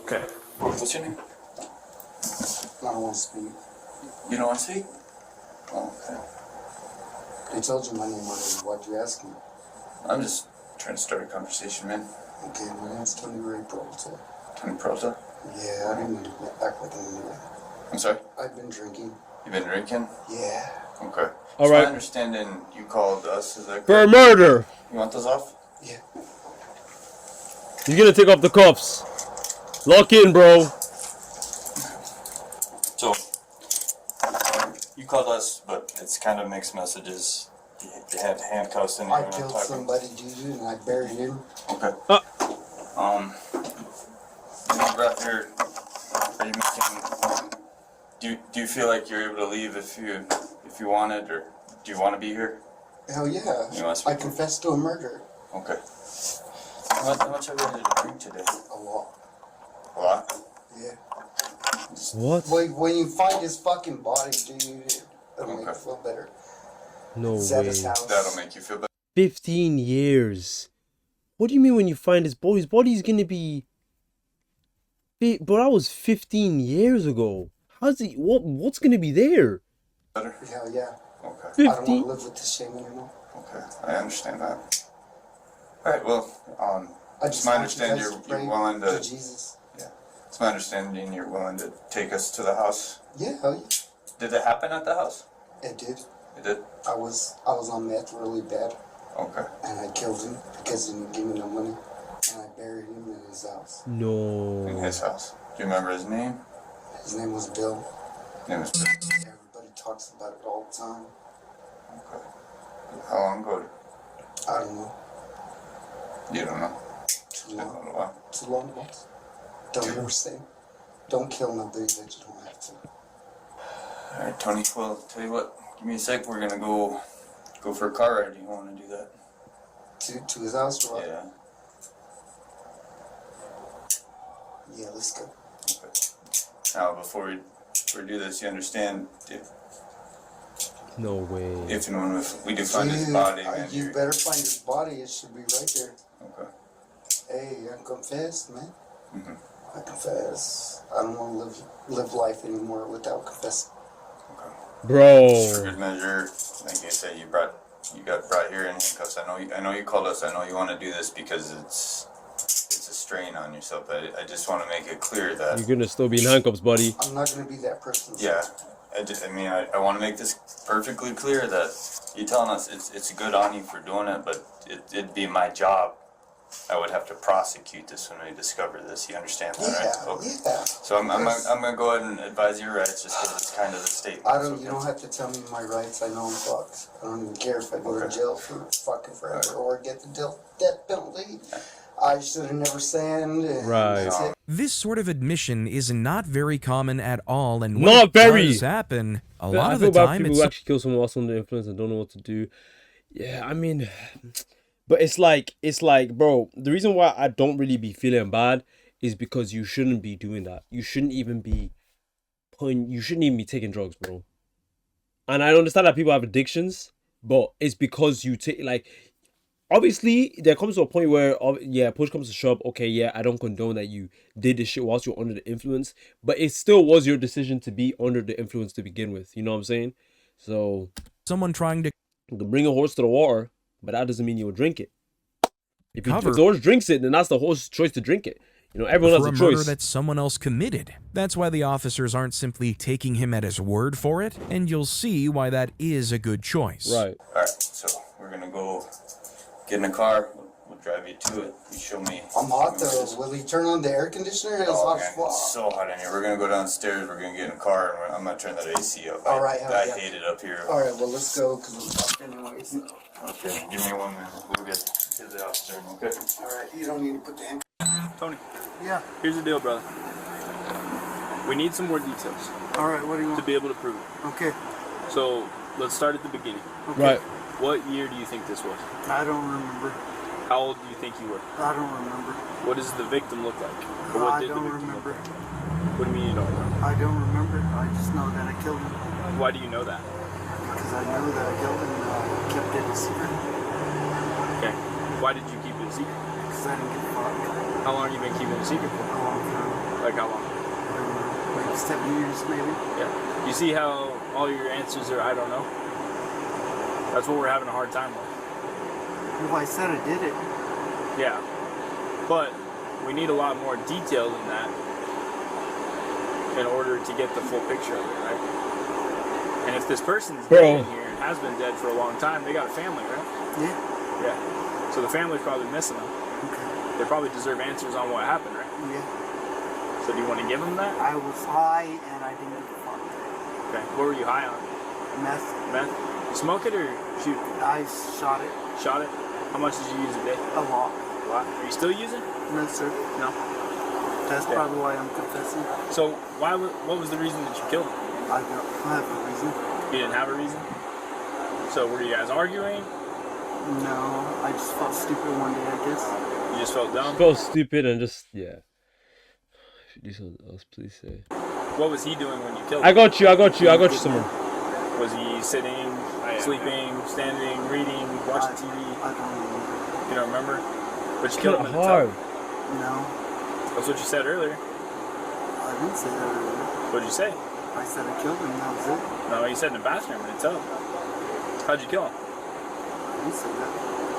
Speaker 11: Okay.
Speaker 16: What's your name?
Speaker 7: I don't want to speak.
Speaker 16: You don't want to speak? Oh, okay.
Speaker 7: They told you my name already. Why'd you ask me?
Speaker 16: I'm just trying to start a conversation, man.
Speaker 7: Okay, my name's Tony Ray Peralta.
Speaker 16: Tony Peralta?
Speaker 7: Yeah, I didn't mean to act like an idiot.
Speaker 16: I'm sorry?
Speaker 7: I've been drinking.
Speaker 16: You've been drinking?
Speaker 7: Yeah.
Speaker 16: Okay.
Speaker 3: All
Speaker 16: so
Speaker 3: right.
Speaker 16: my understanding, you called us, is that
Speaker 3: For a
Speaker 16: correct?
Speaker 3: murder.
Speaker 16: You want those off?
Speaker 7: Yeah.
Speaker 3: He's gonna take off the cuffs. Lock in, bro.
Speaker 16: So, you called us, but it's kind of mixed messages. You had handcuffs in here.
Speaker 7: I killed somebody, dude, and I buried him.
Speaker 16: Okay. Right here, are you making? Do you feel like you're able to leave if you wanted, or do you want to be here?
Speaker 7: Hell yeah.
Speaker 16: You want to
Speaker 7: I
Speaker 16: speak?
Speaker 7: confessed to a murder.
Speaker 16: Okay. How much have you had to drink today?
Speaker 13: A lot.
Speaker 16: A lot?
Speaker 13: Yeah.
Speaker 3: What?
Speaker 13: When you find his fucking body, dude, it'll make you feel better.
Speaker 3: No
Speaker 13: It's
Speaker 3: way.
Speaker 13: at his house.
Speaker 16: That'll make you feel better.
Speaker 3: 15 years. What do you mean when you find his body? His body's gonna be... But that was 15 years ago. How's he... What's gonna be there?
Speaker 16: Better?
Speaker 13: Hell yeah.
Speaker 16: Okay.
Speaker 3: 15?
Speaker 13: I don't want to live with this shame anymore.
Speaker 16: Okay, I understand that. Alright, well,
Speaker 13: I
Speaker 16: it's
Speaker 13: just
Speaker 16: my
Speaker 13: want you
Speaker 16: understanding
Speaker 13: guys
Speaker 16: you're
Speaker 13: to pray
Speaker 16: willing
Speaker 13: to
Speaker 16: to...
Speaker 13: Jesus.
Speaker 16: Yeah. It's my understanding you're willing to take us to the house.
Speaker 13: Yeah, hell yeah.
Speaker 16: Did it happen at the house?
Speaker 13: It did.
Speaker 16: It did?
Speaker 13: I was on meth really bad.
Speaker 16: Okay.
Speaker 13: And I killed him because he didn't give me no money. And I buried him in his house.
Speaker 3: No.
Speaker 16: In his house. Do you remember his name?
Speaker 13: His name was Bill.
Speaker 16: His name was Bill.
Speaker 13: Everybody talks about it all the time.
Speaker 16: Okay. How long ago?
Speaker 13: I don't know.
Speaker 16: You don't know?
Speaker 13: Too long.
Speaker 16: Been a while.
Speaker 13: Too long, boss. Don't ever say. Don't kill nobody that you don't have to.
Speaker 16: Alright, Tony, well, tell you what. Give me a sec. We're gonna go for a car ride. Do you want to do that?
Speaker 13: To his house, or what?
Speaker 16: Yeah.
Speaker 13: Yeah, let's go.
Speaker 16: Okay. Now, before we do this, you understand if
Speaker 3: No way.
Speaker 16: and when we do find his body, man.
Speaker 13: You better find his body. It should be right there.
Speaker 16: Okay.
Speaker 13: Hey, I confess, man.
Speaker 16: Mm-hmm.
Speaker 13: I confess. I don't want to live life anymore without confessing.
Speaker 3: Bro.
Speaker 16: For good measure, like I said, you got brought here in handcuffs. I know you called us. I know you want to do this because it's a strain on yourself. But I just want to make it clear that
Speaker 3: You're gonna still be in handcuffs, buddy.
Speaker 13: I'm not going to be that person.
Speaker 16: yeah. I want to make this perfectly clear that you telling us it's good on you for doing it, but it'd be my job. I would have to prosecute this when we discover this. You understand that, right? Okay.
Speaker 13: Yeah.
Speaker 16: So I'm gonna go ahead and advise your rights just because it's kind of the statement.
Speaker 13: You don't have to tell me my rights. I know I'm fucked. I don't even care if I go to jail for fucking forever or get the death penalty. I should have never sinned.
Speaker 3: Right.
Speaker 1: This sort of admission is not very common at all, and when
Speaker 3: Not
Speaker 1: it
Speaker 3: very.
Speaker 1: does happen, a
Speaker 3: But
Speaker 1: lot
Speaker 3: I
Speaker 1: of
Speaker 3: feel
Speaker 1: the
Speaker 3: bad for
Speaker 1: time
Speaker 3: people
Speaker 1: it's
Speaker 3: who actually kill someone else under influence and don't know what to do. Yeah, I mean, but it's like, bro, the reason why I don't really be feeling bad is because you shouldn't be doing that. You shouldn't even be taking drugs, bro. And I understand that people have addictions, but it's because you take, like, obviously there comes to a point where, yeah, push comes to shove. Okay, yeah, I don't condone that you did this shit whilst you're under the influence, but it still was your decision to be under the influence to begin with. You know what I'm saying? So
Speaker 1: someone trying to
Speaker 3: bring a horse to the water, but that doesn't mean you'll drink it. If the
Speaker 1: cover
Speaker 3: horse drinks it, then that's the horse's choice to drink it. You know, everyone
Speaker 1: for
Speaker 3: has
Speaker 1: a
Speaker 3: a
Speaker 1: murder
Speaker 3: choice.
Speaker 1: that someone else committed. That's why the officers aren't simply taking him at his word for it, and you'll see why that is a good choice.
Speaker 3: Right.
Speaker 16: All right. So we're gonna go get in the car. We'll drive you to it. You show me.
Speaker 13: I'm hot though. Will he turn on the air conditioner? It's hot as
Speaker 16: man,
Speaker 13: fuck.
Speaker 16: it's so hot in here. We're gonna go downstairs. We're gonna get in the car, and I'm gonna turn that AC up.
Speaker 13: All right,
Speaker 16: I
Speaker 13: yeah.
Speaker 16: hate it up here.
Speaker 13: All right, well let's go because I'm fucked anyways.
Speaker 16: Okay, give me 1 minute. We'll get to the officer. Okay.
Speaker 13: All right, you don't need to put the hand.
Speaker 5: Tony.
Speaker 13: Yeah.
Speaker 5: Here's the deal, brother. We need some more details.
Speaker 13: All right, what do you want?
Speaker 5: To be able to prove it.
Speaker 13: Okay.
Speaker 5: So let's start at the beginning.
Speaker 3: Right.
Speaker 13: Okay.
Speaker 5: What year do you think this was?
Speaker 13: I don't remember.
Speaker 5: How old do you think you were?
Speaker 13: I don't remember.
Speaker 5: What does the victim look like? Or what
Speaker 13: I
Speaker 5: did the
Speaker 13: don't
Speaker 5: victim
Speaker 13: remember.
Speaker 5: look like? What do you mean you don't remember?
Speaker 13: I don't remember. I just know that I killed him.
Speaker 5: Why do you know that?
Speaker 13: Because I know that I killed him and I kept it a secret.
Speaker 5: Okay. Why did you keep it a secret?
Speaker 13: Because I didn't give a fuck.
Speaker 5: How long have you been keeping it a secret for?
Speaker 13: A long time.
Speaker 5: Like how long?
Speaker 13: Like 7 years maybe.
Speaker 5: Yeah. You see how all your answers are I don't know? That's what we're having a hard time with.
Speaker 13: Well, I said I did it.
Speaker 5: Yeah. But we need a lot more detail than that in order to get the full picture of it, right? And if this person's dead in here and has been dead for a long time, they got a family, right?
Speaker 13: Yeah.
Speaker 5: Yeah. So the family's probably missing them.
Speaker 13: Okay.
Speaker 5: They probably deserve answers on what happened, right?
Speaker 13: Yeah.
Speaker 5: So do you want to give them that?
Speaker 13: I was high and I didn't give a fuck.
Speaker 5: Okay. What were you high on?
Speaker 13: Meth.
Speaker 5: Meth? Smoke it or shoot it?
Speaker 13: I shot it.
Speaker 5: Shot it? How much did you use a day?
Speaker 13: A lot.
Speaker 5: A lot. Are you still using?
Speaker 13: No, sir.
Speaker 5: No.
Speaker 13: That's probably why I'm confessing.
Speaker 5: So what was the reason that you killed him?
Speaker 13: I don't have a reason.
Speaker 5: You didn't have a reason? So were you guys arguing?
Speaker 17: No, I just felt stupid one day, I guess.
Speaker 7: You just felt dumb?
Speaker 3: Felt stupid and just, yeah. If you do something else, please say.
Speaker 7: What was he doing when you killed him?
Speaker 3: I got you, someone.
Speaker 7: Was he sitting, sleeping, standing, reading, watching TV?
Speaker 17: I don't remember.
Speaker 7: You don't remember? But you killed him in the
Speaker 3: hard.
Speaker 7: tub.
Speaker 17: No.
Speaker 7: That's what you said earlier.
Speaker 17: I didn't say that earlier.
Speaker 7: What did you say?
Speaker 17: I said I killed him, that was it.
Speaker 7: No, you said in the bathroom in the tub. How'd you kill him?
Speaker 17: I didn't say that.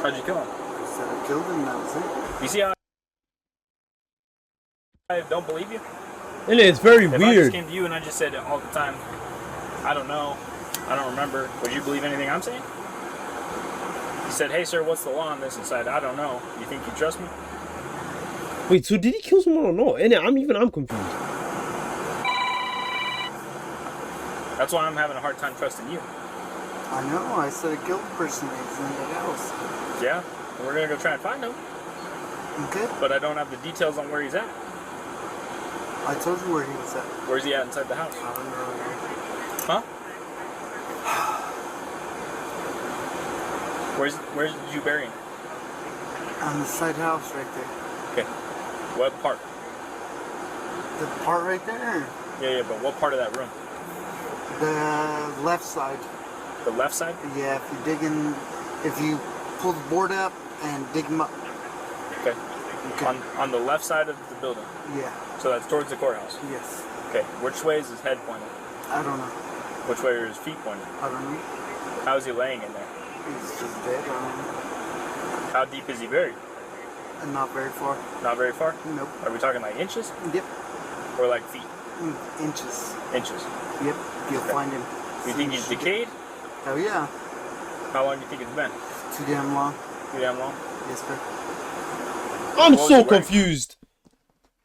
Speaker 7: How'd you kill him?
Speaker 17: I said I killed him, that was it.
Speaker 7: You see how I don't believe you?
Speaker 3: And it's very
Speaker 7: if
Speaker 3: weird.
Speaker 7: I just came to you and I just said all the time, I don't know, I don't remember, would you believe anything I'm saying? You said, hey sir, what's the law on this? And said, I don't know. You think you trust me?
Speaker 3: Wait, so did he kill someone or no? And I'm confused.
Speaker 7: That's why I'm having a hard time trusting you.
Speaker 17: I know, I said I killed the person that was in the house.
Speaker 7: Yeah, and we're gonna go try and find him.
Speaker 17: Okay.
Speaker 7: But I don't have the details on where he's at.
Speaker 17: I told you where he was at.
Speaker 7: Where's he at inside the house?
Speaker 17: I don't know.
Speaker 7: Huh? Where did you bury him?
Speaker 17: On the side house right there.
Speaker 7: Okay. What part?
Speaker 17: The part right there?
Speaker 7: Yeah, but what part of that room?
Speaker 17: The left side.
Speaker 7: The left side?
Speaker 17: Yeah, if you pull the board up and dig him up.
Speaker 7: Okay. On the left side of the building?
Speaker 17: Yeah.
Speaker 7: So that's towards the courthouse?
Speaker 17: Yes.
Speaker 7: Okay. Which way is his head pointed?
Speaker 17: I don't know.
Speaker 7: Which way are his feet pointed?
Speaker 17: I don't know.
Speaker 7: How is he laying in there?
Speaker 17: He's just dead. I don't know.
Speaker 7: How deep is he buried?
Speaker 17: Not very far.
Speaker 7: Not very far?
Speaker 17: Nope.
Speaker 7: Are we talking like inches?
Speaker 17: Yep.
Speaker 7: Or like feet?
Speaker 17: Inches.
Speaker 7: Inches?
Speaker 17: Yep. You'll find him.
Speaker 7: You think he's decayed?
Speaker 17: Oh yeah.
Speaker 7: How long do you think it's been?
Speaker 17: Too damn long.
Speaker 7: Too damn long?
Speaker 17: Yes, sir.
Speaker 3: I'm so confused.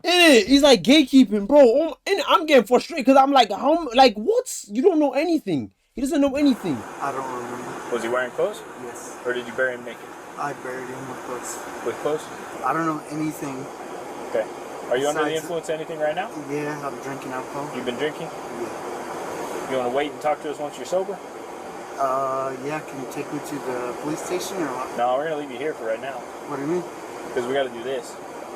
Speaker 3: He's like gatekeeping, bro. And I'm getting frustrated because I'm like, what? You don't know anything. He doesn't know anything.
Speaker 17: I don't remember.
Speaker 7: Was he wearing clothes?
Speaker 17: Yes.
Speaker 7: Or did you bury him naked?
Speaker 17: I buried him with clothes.
Speaker 7: With clothes?
Speaker 17: I don't know anything.
Speaker 7: Okay. Are you under the
Speaker 17: Besides-
Speaker 7: influence of anything right now?
Speaker 17: Yeah, I'm drinking alcohol.
Speaker 7: You've been drinking?
Speaker 17: Yeah.
Speaker 7: You want to wait and talk to us once you're sober?
Speaker 17: Yeah, can you take me to the police station or what?
Speaker 7: No, we're going to leave you here for right now.
Speaker 17: What do you mean?
Speaker 7: Because we got to do this.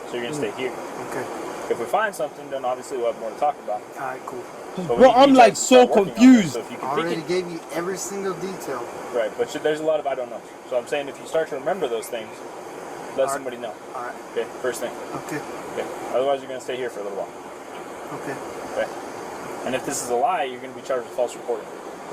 Speaker 7: So you're going to stay here.
Speaker 17: Okay.
Speaker 7: If we find something, then obviously we'll have more to talk about.
Speaker 17: Alright, cool.
Speaker 7: But
Speaker 3: Bro, I'm like so confused.
Speaker 7: So if you
Speaker 17: I
Speaker 7: can
Speaker 17: already
Speaker 7: think
Speaker 17: gave you every single detail.
Speaker 7: right, but there's a lot of I don't know. So I'm saying if you start to remember those things, let somebody know.
Speaker 17: Alright.
Speaker 7: Okay, first thing.
Speaker 17: Okay.
Speaker 7: Okay. Otherwise, you're going to stay here for a little while.
Speaker 17: Okay.
Speaker 7: Okay. And if this is a lie, you're going to be charged with false reporting.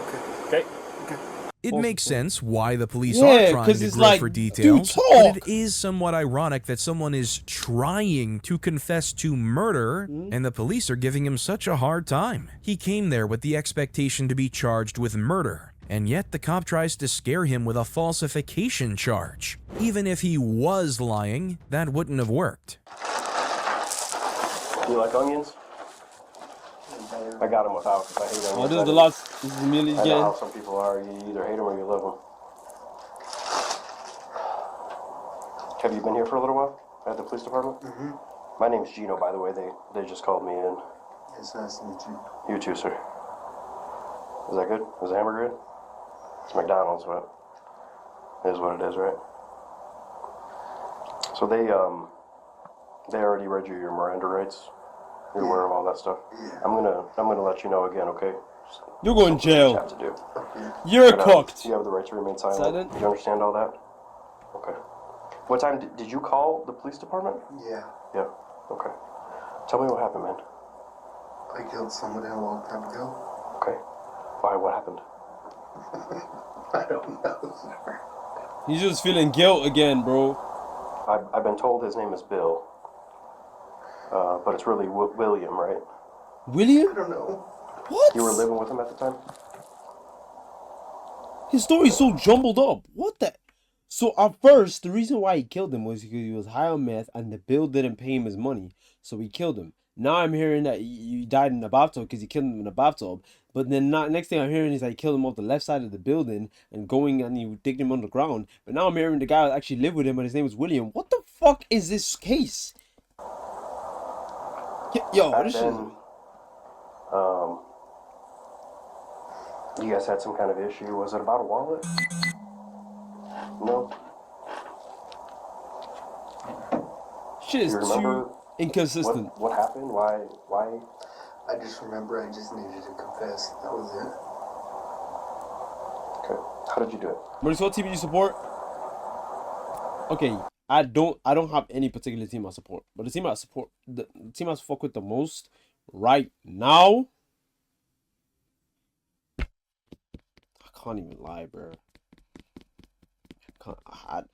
Speaker 17: Okay.
Speaker 7: Okay?
Speaker 17: Okay.
Speaker 1: It makes sense why the police
Speaker 3: Yeah,
Speaker 1: are trying
Speaker 3: 'cause
Speaker 1: to
Speaker 3: it's
Speaker 1: grow
Speaker 3: like,
Speaker 1: for
Speaker 3: dude,
Speaker 1: details,
Speaker 3: talk.
Speaker 1: but it is somewhat ironic that someone is trying to confess to murder and the police are giving him such a hard time. He came there with the expectation to be charged with murder, and yet the cop tries to scare him with a falsification charge. Even if he was lying, that wouldn't have worked.
Speaker 18: You like onions? I got them without because I hate onions.
Speaker 3: Oh, this is the last. This is the meal he's
Speaker 18: I know
Speaker 3: getting.
Speaker 18: how some people are. You either hate them or you love them. Have you been here for a little while at the police department?
Speaker 17: Mm-hmm.
Speaker 18: My name's Gino, by the way. They just called me in.
Speaker 17: It's nice to meet you.
Speaker 18: You too, sir. Is that good? Is the hamburger good? It's McDonald's, but it is what it is, right? So they already read you your Miranda rights. You're aware of all that stuff.
Speaker 17: Yeah.
Speaker 18: I'm gonna let you know again, okay?
Speaker 3: You're going to jail.
Speaker 18: What you have to do.
Speaker 3: You're
Speaker 18: But,
Speaker 3: cooked.
Speaker 18: You have the right to remain silent.
Speaker 3: Silent?
Speaker 18: Do you understand all that? Okay. What time did you call the police department?
Speaker 17: Yeah.
Speaker 18: Yeah. Okay. Tell me what happened, man.
Speaker 17: I killed somebody a long time ago.
Speaker 18: Okay. Why? What happened?
Speaker 17: I don't know, sir.
Speaker 3: He's just feeling guilt again, bro.
Speaker 18: I've been told his name is Bill. But it's really William, right?
Speaker 3: William?
Speaker 17: I don't know.
Speaker 3: What?
Speaker 18: You were living with him at the time?
Speaker 3: His story's so jumbled up. What the? So at first, the reason why he killed him was because he was high on meth and the bill didn't pay him his money. So he killed him. Now I'm hearing that he died in a bathtub because he killed him in a bathtub. But then next thing I'm hearing is that he killed him off the left side of the building and going and he digged him underground. But now I'm hearing the guy actually lived with him and his name was William. What the fuck is this case? Yo,
Speaker 18: Back
Speaker 3: this
Speaker 18: then,
Speaker 3: shit.
Speaker 18: you guys had some kind of issue. Was it about a wallet? No?
Speaker 3: Shit is too inconsistent.
Speaker 18: What happened? Why?
Speaker 13: I just remember I just needed to confess. That was it.
Speaker 18: Okay. How did you do it?
Speaker 3: Mircs, what team do you support? Okay, I don't have any particular team I support, but the team I support, the team I fuck with the most right now. I can't even lie, bro.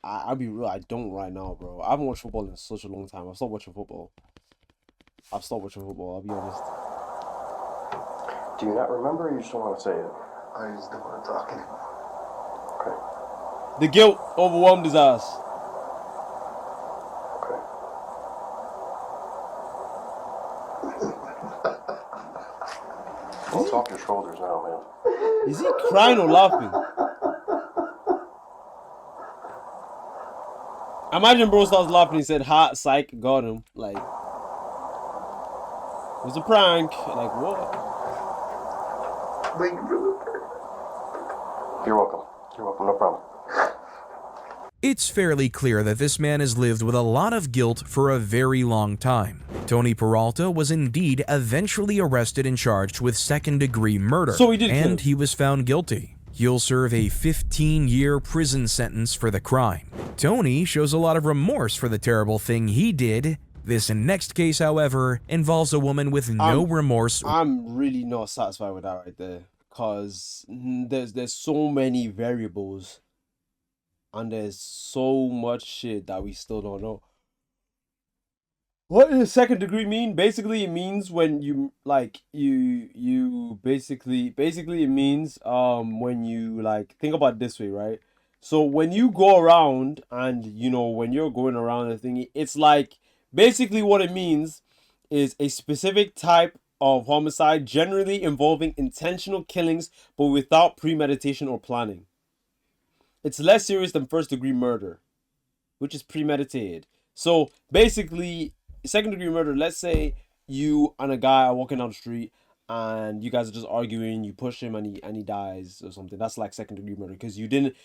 Speaker 3: I'll be real. I don't right now, bro. I haven't watched football in such a long time. I've stopped watching football. I'll be honest.
Speaker 18: Do you not remember, or you just don't want to say it?
Speaker 13: I just don't want to talk anymore.
Speaker 18: Okay.
Speaker 3: The guilt overwhelmed his ass.
Speaker 18: Well, it's off your shoulders now, man.
Speaker 3: Is he crying or laughing? Imagine bro starts laughing. He said, "Hot psych, got him." Like, it was a prank. Like, what?
Speaker 18: You're welcome. You're welcome. No problem.
Speaker 1: It's fairly clear that this man has lived with a lot of guilt for a very long time. Tony Peralta was indeed eventually arrested and charged with second-degree murder,
Speaker 3: So he did kill.
Speaker 1: and he was found guilty. He'll serve a 15-year prison sentence for the crime. Tony shows a lot of remorse for the terrible thing he did. This next case, however, involves a woman with no remorse.
Speaker 3: I'm really not satisfied with that right there, because there's so many variables, and there's so much shit that we still don't know. What does second degree mean? Basically, it means when you basically it means when you like, think about it this way, right? So when you go around and when you're going around the thingy, it's like basically what it means is a specific type of homicide generally involving intentional killings but without premeditation or planning. It's less serious than first degree murder, which is premeditated. So basically, second degree murder, let's say you and a guy are walking down the street and you guys are just arguing, you push him and he dies or something. That's like second degree murder, because you didn't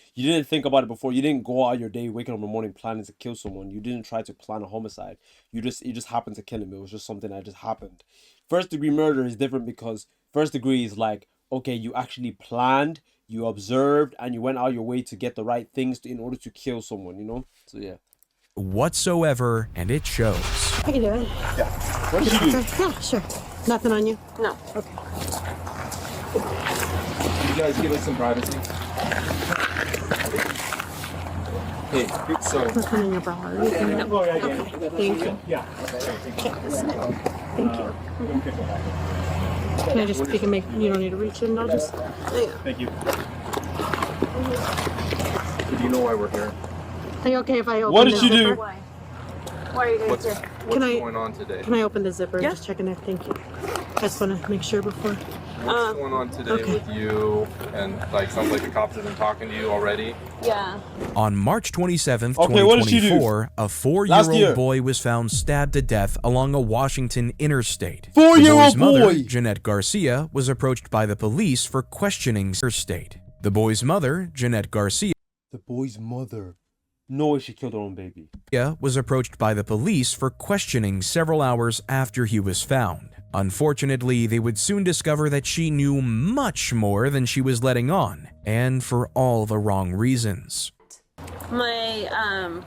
Speaker 3: think about it before. You didn't go out your day, waking up in the morning planning to kill someone. You didn't try to plan a homicide. You just happened to kill him. It was just something that just happened. First degree murder is different, because first degree is like, okay, you actually planned, you observed, and you went out your way to get the right things in order to kill someone, So yeah.
Speaker 1: Whatsoever, and it shows.
Speaker 19: How you doing?
Speaker 3: Yeah. What did you do?
Speaker 19: Yeah, sure. Nothing on you? No. Okay.
Speaker 7: You guys give us some privacy. Hey, so.
Speaker 19: Nothing in your bra, are you? No. Okay. Thank you.
Speaker 7: Yeah.
Speaker 19: Thank you. Can I just pick and make? You don't need to reach in. I'll just.
Speaker 7: Thank you. Do you know why we're here?
Speaker 19: Are you okay if I open
Speaker 3: What did
Speaker 19: the
Speaker 3: you
Speaker 19: zipper?
Speaker 3: do?
Speaker 19: Why are you guys here?
Speaker 7: What's going on today?
Speaker 19: Can I open the zipper? Yeah. Just checking there. Thank you. I just want to make sure before.
Speaker 7: What's going on today with you? And sounds like the cops have been talking to you already.
Speaker 19: Yeah.
Speaker 1: On March 27th,
Speaker 3: Okay, what did she do?
Speaker 1: 2024, a
Speaker 3: Last year.
Speaker 1: 4-year-old boy was found stabbed to death along a Washington interstate.
Speaker 3: 4-year-old
Speaker 1: The boy's mother,
Speaker 3: boy.
Speaker 1: Jeanette Garcia, was approached by the police for questioning interstate. The boy's mother, Jeanette Garcia,
Speaker 3: The boy's mother. No way she killed her own baby.
Speaker 1: was approached by the police for questioning several hours after he was found. Unfortunately, they would soon discover that she knew much more than she was letting on, and for all the wrong reasons.
Speaker 19: My
Speaker 7: You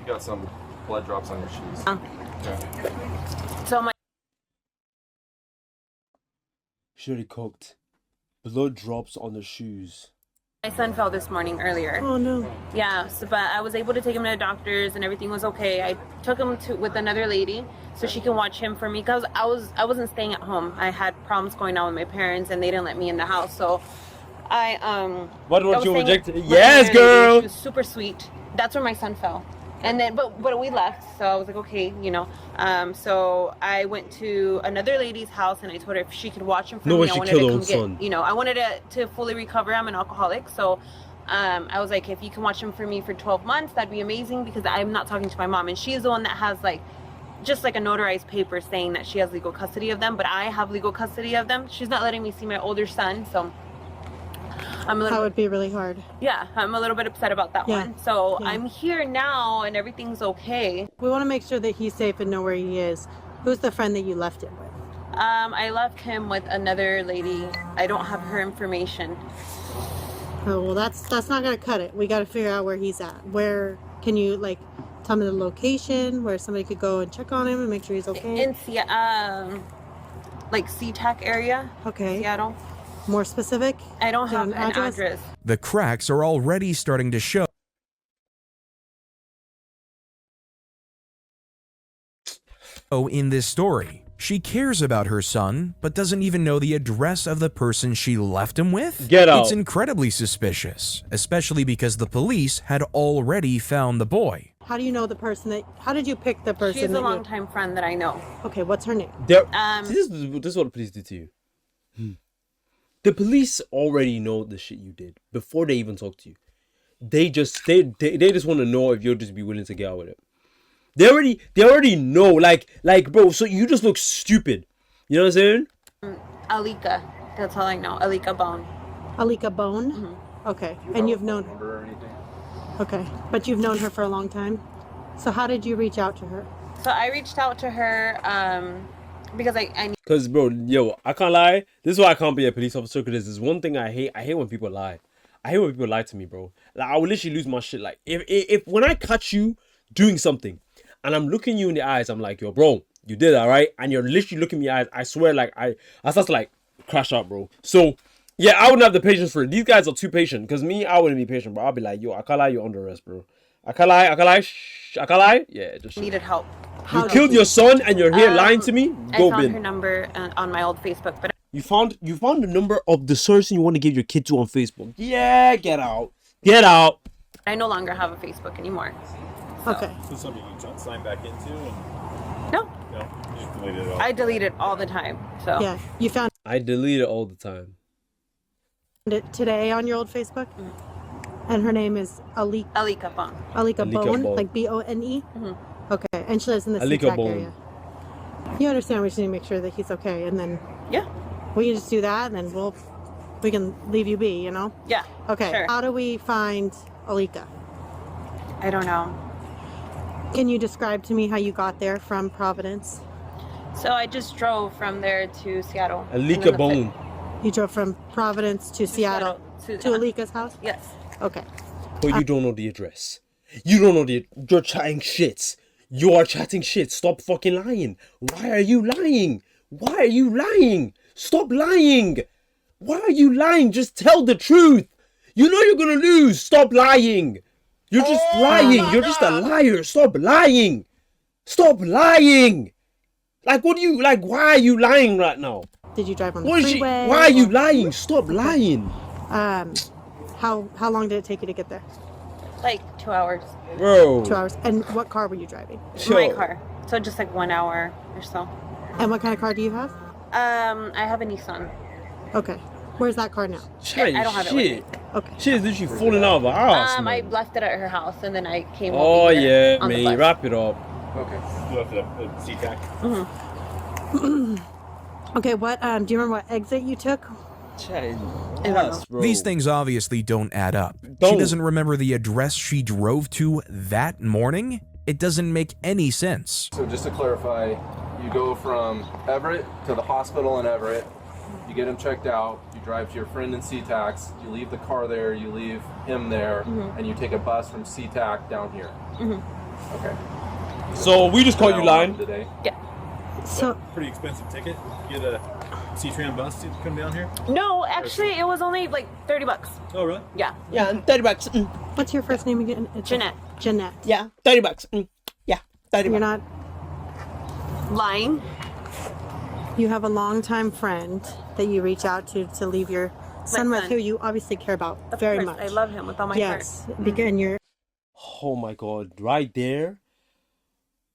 Speaker 7: got some blood drops on your shoes.
Speaker 3: She already cooked. Blood drops on the shoes.
Speaker 19: My son fell this morning earlier. Oh no. Yeah, but I was able to take him to the doctors and everything was okay. I took him with another lady so she can watch him for me, because I wasn't staying at home. I had problems going on with my parents and they didn't let me in the house. So I
Speaker 3: What
Speaker 19: I
Speaker 3: was
Speaker 19: was
Speaker 3: you
Speaker 19: staying
Speaker 3: rejected?
Speaker 19: with
Speaker 3: Yes,
Speaker 19: another lady.
Speaker 3: girl.
Speaker 19: She was super sweet. That's where my son fell. And then but we left, so I was like, okay, so I went to another lady's house and I told her if she could watch him for
Speaker 3: No
Speaker 19: me.
Speaker 3: way
Speaker 19: I
Speaker 3: she
Speaker 19: wanted
Speaker 3: killed
Speaker 19: to
Speaker 3: her
Speaker 19: come
Speaker 3: own
Speaker 19: get,
Speaker 3: son.
Speaker 19: I wanted to fully recover. I'm an alcoholic, so I was like, if you can watch him for me for 12 months, that'd be amazing, because I'm not talking to my mom, and she's the one that has just a notarized paper saying that she has legal custody of them, but I have legal custody of them. She's not letting me see my older son, so
Speaker 20: That would be really hard.
Speaker 19: Yeah, I'm a little bit upset about that one. So I'm here now and everything's okay.
Speaker 20: We want to make sure that he's safe and know where he is. Who's the friend that you left him with?
Speaker 19: I left him with another lady. I don't have her information.
Speaker 20: Oh, well, that's not gonna cut it. We got to figure out where he's at. Where can you tell me the location where somebody could go and check on him and make sure he's okay?
Speaker 19: In SeaTac area.
Speaker 20: Okay.
Speaker 19: Seattle.
Speaker 20: More specific?
Speaker 19: I don't have an address.
Speaker 1: The cracks are already starting to show. In this story, she cares about her son, but doesn't even know the address of the person she left him with?
Speaker 3: Get out.
Speaker 1: It's incredibly suspicious, especially because the police had already found the boy.
Speaker 20: How do you know the person how did you pick the person?
Speaker 19: She's a longtime friend that I know.
Speaker 20: Okay, what's her name?
Speaker 3: This is what the police did to you. The police already know the shit you did before they even talk to you. They just want to know if you'll just be willing to get out with it. They already know, like bro, so you just look stupid. You know what I'm saying?
Speaker 19: Alika. That's all I know. Alika Bone.
Speaker 20: Alika Bone? Mm-hmm. Okay. And you've known her or anything? Okay. But you've known her for a long time? So how did you reach out to her?
Speaker 19: So I reached out to her because I
Speaker 3: Because, bro, I can't lie. This is why I can't be a police officer, because there's one thing I hate. I hate when people lie. I hate when people lie to me, bro. Like, I will literally lose my shit. Like, if when I catch you doing something, and I'm looking you in the eyes, I'm like, yo, bro, you did that, right? And you're literally looking me in the eyes. I swear, like, I start to, like, crash out, bro. So, yeah, I wouldn't have the patience for it. These guys are too patient. Because me, I wouldn't be patient, bro. I'll be like, yo, I can't lie, you're under arrest, bro. I can't lie. Yeah, just
Speaker 19: needed help.
Speaker 3: You killed your son and you're here lying to me? Go
Speaker 19: I found
Speaker 3: bin.
Speaker 19: her number on my old Facebook, but
Speaker 3: You found the number of the person you want to give your kid to on Facebook. Yeah, get out. Get out.
Speaker 19: I no longer have a Facebook anymore. So.
Speaker 20: Okay.
Speaker 21: So something you can sign back into? And...
Speaker 19: No.
Speaker 21: No, you just deleted it all.
Speaker 19: I delete it all the time. So
Speaker 20: yeah, you found
Speaker 3: I delete it all the time.
Speaker 20: it today on your old Facebook? And her name is
Speaker 19: Alika Bone.
Speaker 20: Alika Bone, like B-O-N-E? Mm-hmm. Okay, and she lives in the
Speaker 3: Alika
Speaker 20: SeaTac
Speaker 3: Bone.
Speaker 20: area. You understand we just need to make sure that he's okay, and then we can just do that, and then we can leave you be, you know?
Speaker 19: Yeah.
Speaker 20: Okay.
Speaker 19: Sure.
Speaker 20: How do we find Alika?
Speaker 19: I don't know.
Speaker 20: Can you describe to me how you got there from Providence?
Speaker 19: So I just drove from there to Seattle.
Speaker 3: Alika Bone.
Speaker 20: You drove from Providence to Seattle to Alika's house?
Speaker 19: Yes.
Speaker 20: Okay.
Speaker 3: But you don't know the address. You don't know you're chatting shit. You are chatting shit. Stop fucking lying. Why are you lying? Why are you lying? Stop lying. Why are you lying? Just tell the truth. You know you're gonna lose. Stop lying. You're just lying. You're just a liar. Stop lying. Stop lying. Like, what do you, like, why are you lying right now?
Speaker 20: Did you drive on the freeway?
Speaker 3: Why are you lying? Stop lying.
Speaker 20: How long did it take you to get there?
Speaker 19: Like 2 hours.
Speaker 3: Bro.
Speaker 20: 2 hours. And what car were you driving?
Speaker 19: My car. So just like 1 hour or so.
Speaker 20: And what kind of car do you have?
Speaker 19: I have a Nissan.
Speaker 20: Okay. Where's that car now?
Speaker 3: Chatting
Speaker 19: I don't have it with me.
Speaker 20: Okay.
Speaker 3: Shit is literally falling out of her house,
Speaker 19: I
Speaker 3: man.
Speaker 19: left it at her house and then I came
Speaker 3: Oh,
Speaker 19: over here
Speaker 3: yeah,
Speaker 19: on the
Speaker 3: man.
Speaker 19: bus.
Speaker 3: Wrap it up.
Speaker 21: Okay. You left it at SeaTac?
Speaker 19: Mm-hmm.
Speaker 20: Okay, what, do you remember what exit you took?
Speaker 1: These things obviously don't add up. She doesn't remember the address she drove to that morning? It doesn't make any sense.
Speaker 22: So just to clarify, you go from Everett to the hospital in Everett, you get him checked out, you drive to your friend in SeaTac, you leave the car there, you leave him there, and you take a bus from SeaTac down here. Okay.
Speaker 3: So we just caught you lying?
Speaker 22: Today?
Speaker 19: Yeah.
Speaker 20: So
Speaker 21: pretty expensive ticket. Get a C-tram bus to come down here?
Speaker 19: No, actually it was only like $30.
Speaker 21: Oh, really?
Speaker 19: Yeah.
Speaker 20: Yeah, $30. What's your first name again?
Speaker 19: Jeanette.
Speaker 20: Jeanette.
Speaker 21: Yeah, $30.
Speaker 20: Yeah, $30. You're not
Speaker 19: lying.
Speaker 20: You have a longtime friend that you reach out to leave your son with,
Speaker 19: son.
Speaker 20: who you obviously care about
Speaker 19: Of
Speaker 20: very
Speaker 19: course,
Speaker 20: much.
Speaker 19: I love him with all my
Speaker 20: yes,
Speaker 19: heart.
Speaker 20: because you're.
Speaker 3: Oh my god, right there.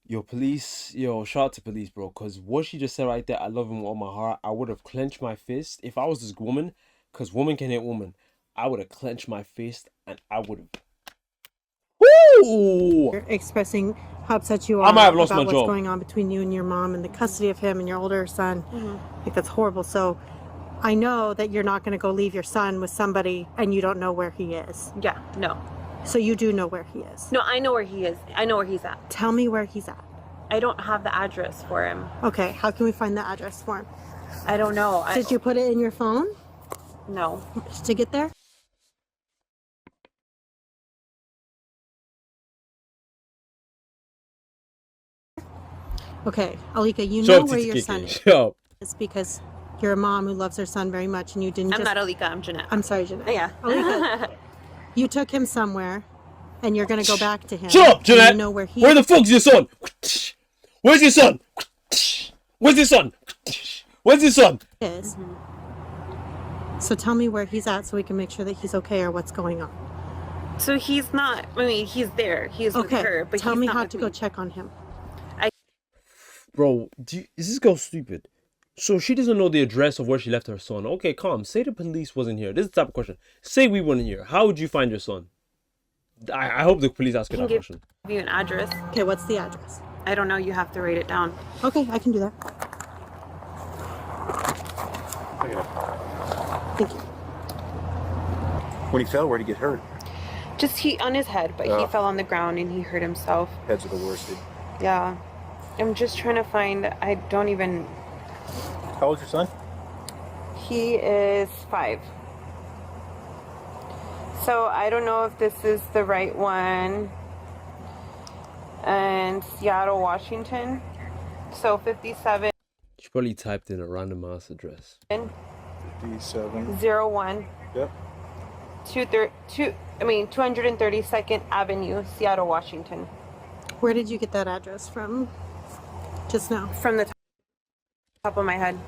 Speaker 3: Yo, police, shout out to police, bro. Because what she just said right there, I love him with all my heart. I would have clenched my fist if I was this woman, because woman can hit woman. I would have clenched my fist and I would have. Woo!
Speaker 20: You're expressing how upset you are
Speaker 3: I might have lost
Speaker 20: about
Speaker 3: my
Speaker 20: what's
Speaker 3: job.
Speaker 20: going on between you and your mom and the custody of him and your older son. I think that's horrible. So I know that you're not going to go leave your son with somebody and you don't know where he is.
Speaker 19: Yeah, no.
Speaker 20: So you do know where he is?
Speaker 19: No, I know where he is. I know where he's at.
Speaker 20: Tell me where he's at.
Speaker 19: I don't have the address for him.
Speaker 20: Okay, how can we find the address for him?
Speaker 19: I don't know.
Speaker 20: Did you put it in your phone?
Speaker 19: No.
Speaker 20: To get there? Okay, Alika, you know where your son is. It's because you're a mom who loves her son very much and you didn't
Speaker 19: I'm not Alika, I'm Jeanette.
Speaker 20: I'm sorry, Jeanette.
Speaker 19: Yeah.
Speaker 20: Alika, you took him somewhere and you're going to go back to him.
Speaker 3: Shut up, Jeanette!
Speaker 20: You know where
Speaker 3: the fuck's your son? Where's your son? Where's your son? Where's your son?
Speaker 20: Is. So tell me where he's at so we can make sure that he's okay or what's going on.
Speaker 19: So he's not, I mean, he's there. He's with her, but
Speaker 20: tell
Speaker 19: he's
Speaker 20: me
Speaker 19: not
Speaker 20: how
Speaker 19: with
Speaker 20: to go check on him.
Speaker 3: Bro, is this girl stupid? So she doesn't know the address of where she left her son. Okay, calm. Say the police wasn't here. This is the type of question. Say we weren't here. How would you find your son? I hope the police ask you that question.
Speaker 19: Give you an address.
Speaker 20: Okay, what's the address?
Speaker 19: I don't know. You have to write it down.
Speaker 20: Okay, I can do that. Thank you.
Speaker 6: When he fell, where'd he get hurt?
Speaker 19: Just on his head, but he fell on the ground and he hurt himself.
Speaker 6: Heads are the worst, dude.
Speaker 19: Yeah. I'm just trying to find, I don't even...
Speaker 6: How old's your son?
Speaker 19: He is 5. So I don't know if this is the right one. And Seattle, Washington. So 57.
Speaker 3: She probably typed in a random ass address.
Speaker 6: 57.
Speaker 19: 01.
Speaker 6: Yep.
Speaker 19: 232nd Avenue, Seattle, Washington.
Speaker 20: Where did you get that address from just now?
Speaker 19: From the top of my head.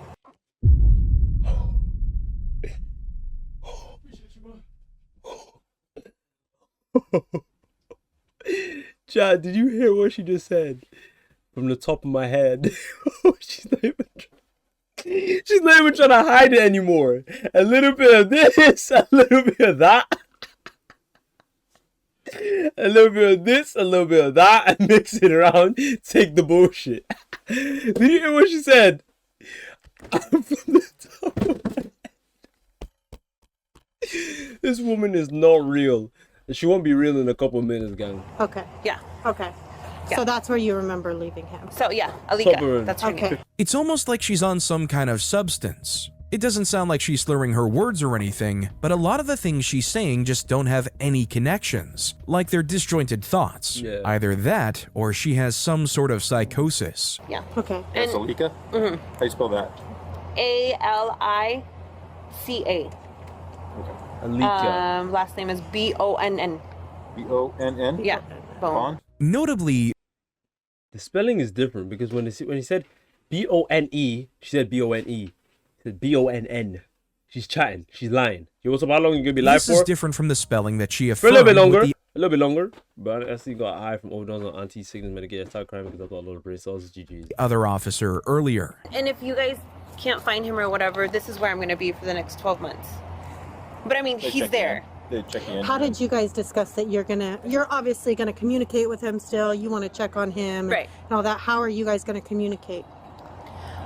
Speaker 3: Chad, did you hear what she just said? From the top of my head. She's not even trying to hide it anymore. A little bit of this, a little bit of that. A little bit of this, a little bit of that, and mix it around. Take the bullshit. Did you hear what she said? From the top of my head. This woman is not real. She won't be real in a couple of minutes, gang.
Speaker 20: Okay.
Speaker 19: Yeah.
Speaker 20: Okay. So that's where you remember leaving him.
Speaker 19: So yeah, Alika. That's her name.
Speaker 1: It's almost like she's on some kind of substance. It doesn't sound like she's slurring her words or anything, but a lot of the things she's saying just don't have any connections, like they're disjointed thoughts.
Speaker 3: Yeah.
Speaker 1: Either that, or she has some sort of psychosis.
Speaker 19: Yeah.
Speaker 20: Okay.
Speaker 6: That's Alika?
Speaker 19: Mm-hmm.
Speaker 6: How you spell that?
Speaker 19: Alica.
Speaker 3: Alika.
Speaker 19: Last name is Bonn.
Speaker 6: Bonn?
Speaker 19: Yeah. Bone.
Speaker 1: Notably,
Speaker 3: the spelling is different because when he said Bone, she said Bone. She said Bonn. She's chatting. She's lying. Yo, what's up? How long you gonna be live for?
Speaker 1: This is different from the spelling that she
Speaker 3: For a
Speaker 1: affirmed.
Speaker 3: little bit longer. But I actually got high from overdose on anti-sickness medication, attack crime because I got a lot of brain cells. GG's.
Speaker 1: Other officer earlier.
Speaker 19: And if you guys can't find him or whatever, this is where I'm going to be for the next 12 months. But I mean, he's there.
Speaker 6: They check in.
Speaker 20: How did you guys discuss that you're obviously gonna communicate with him still? You want to check on him,
Speaker 19: right?
Speaker 20: And all that. How are you guys gonna communicate?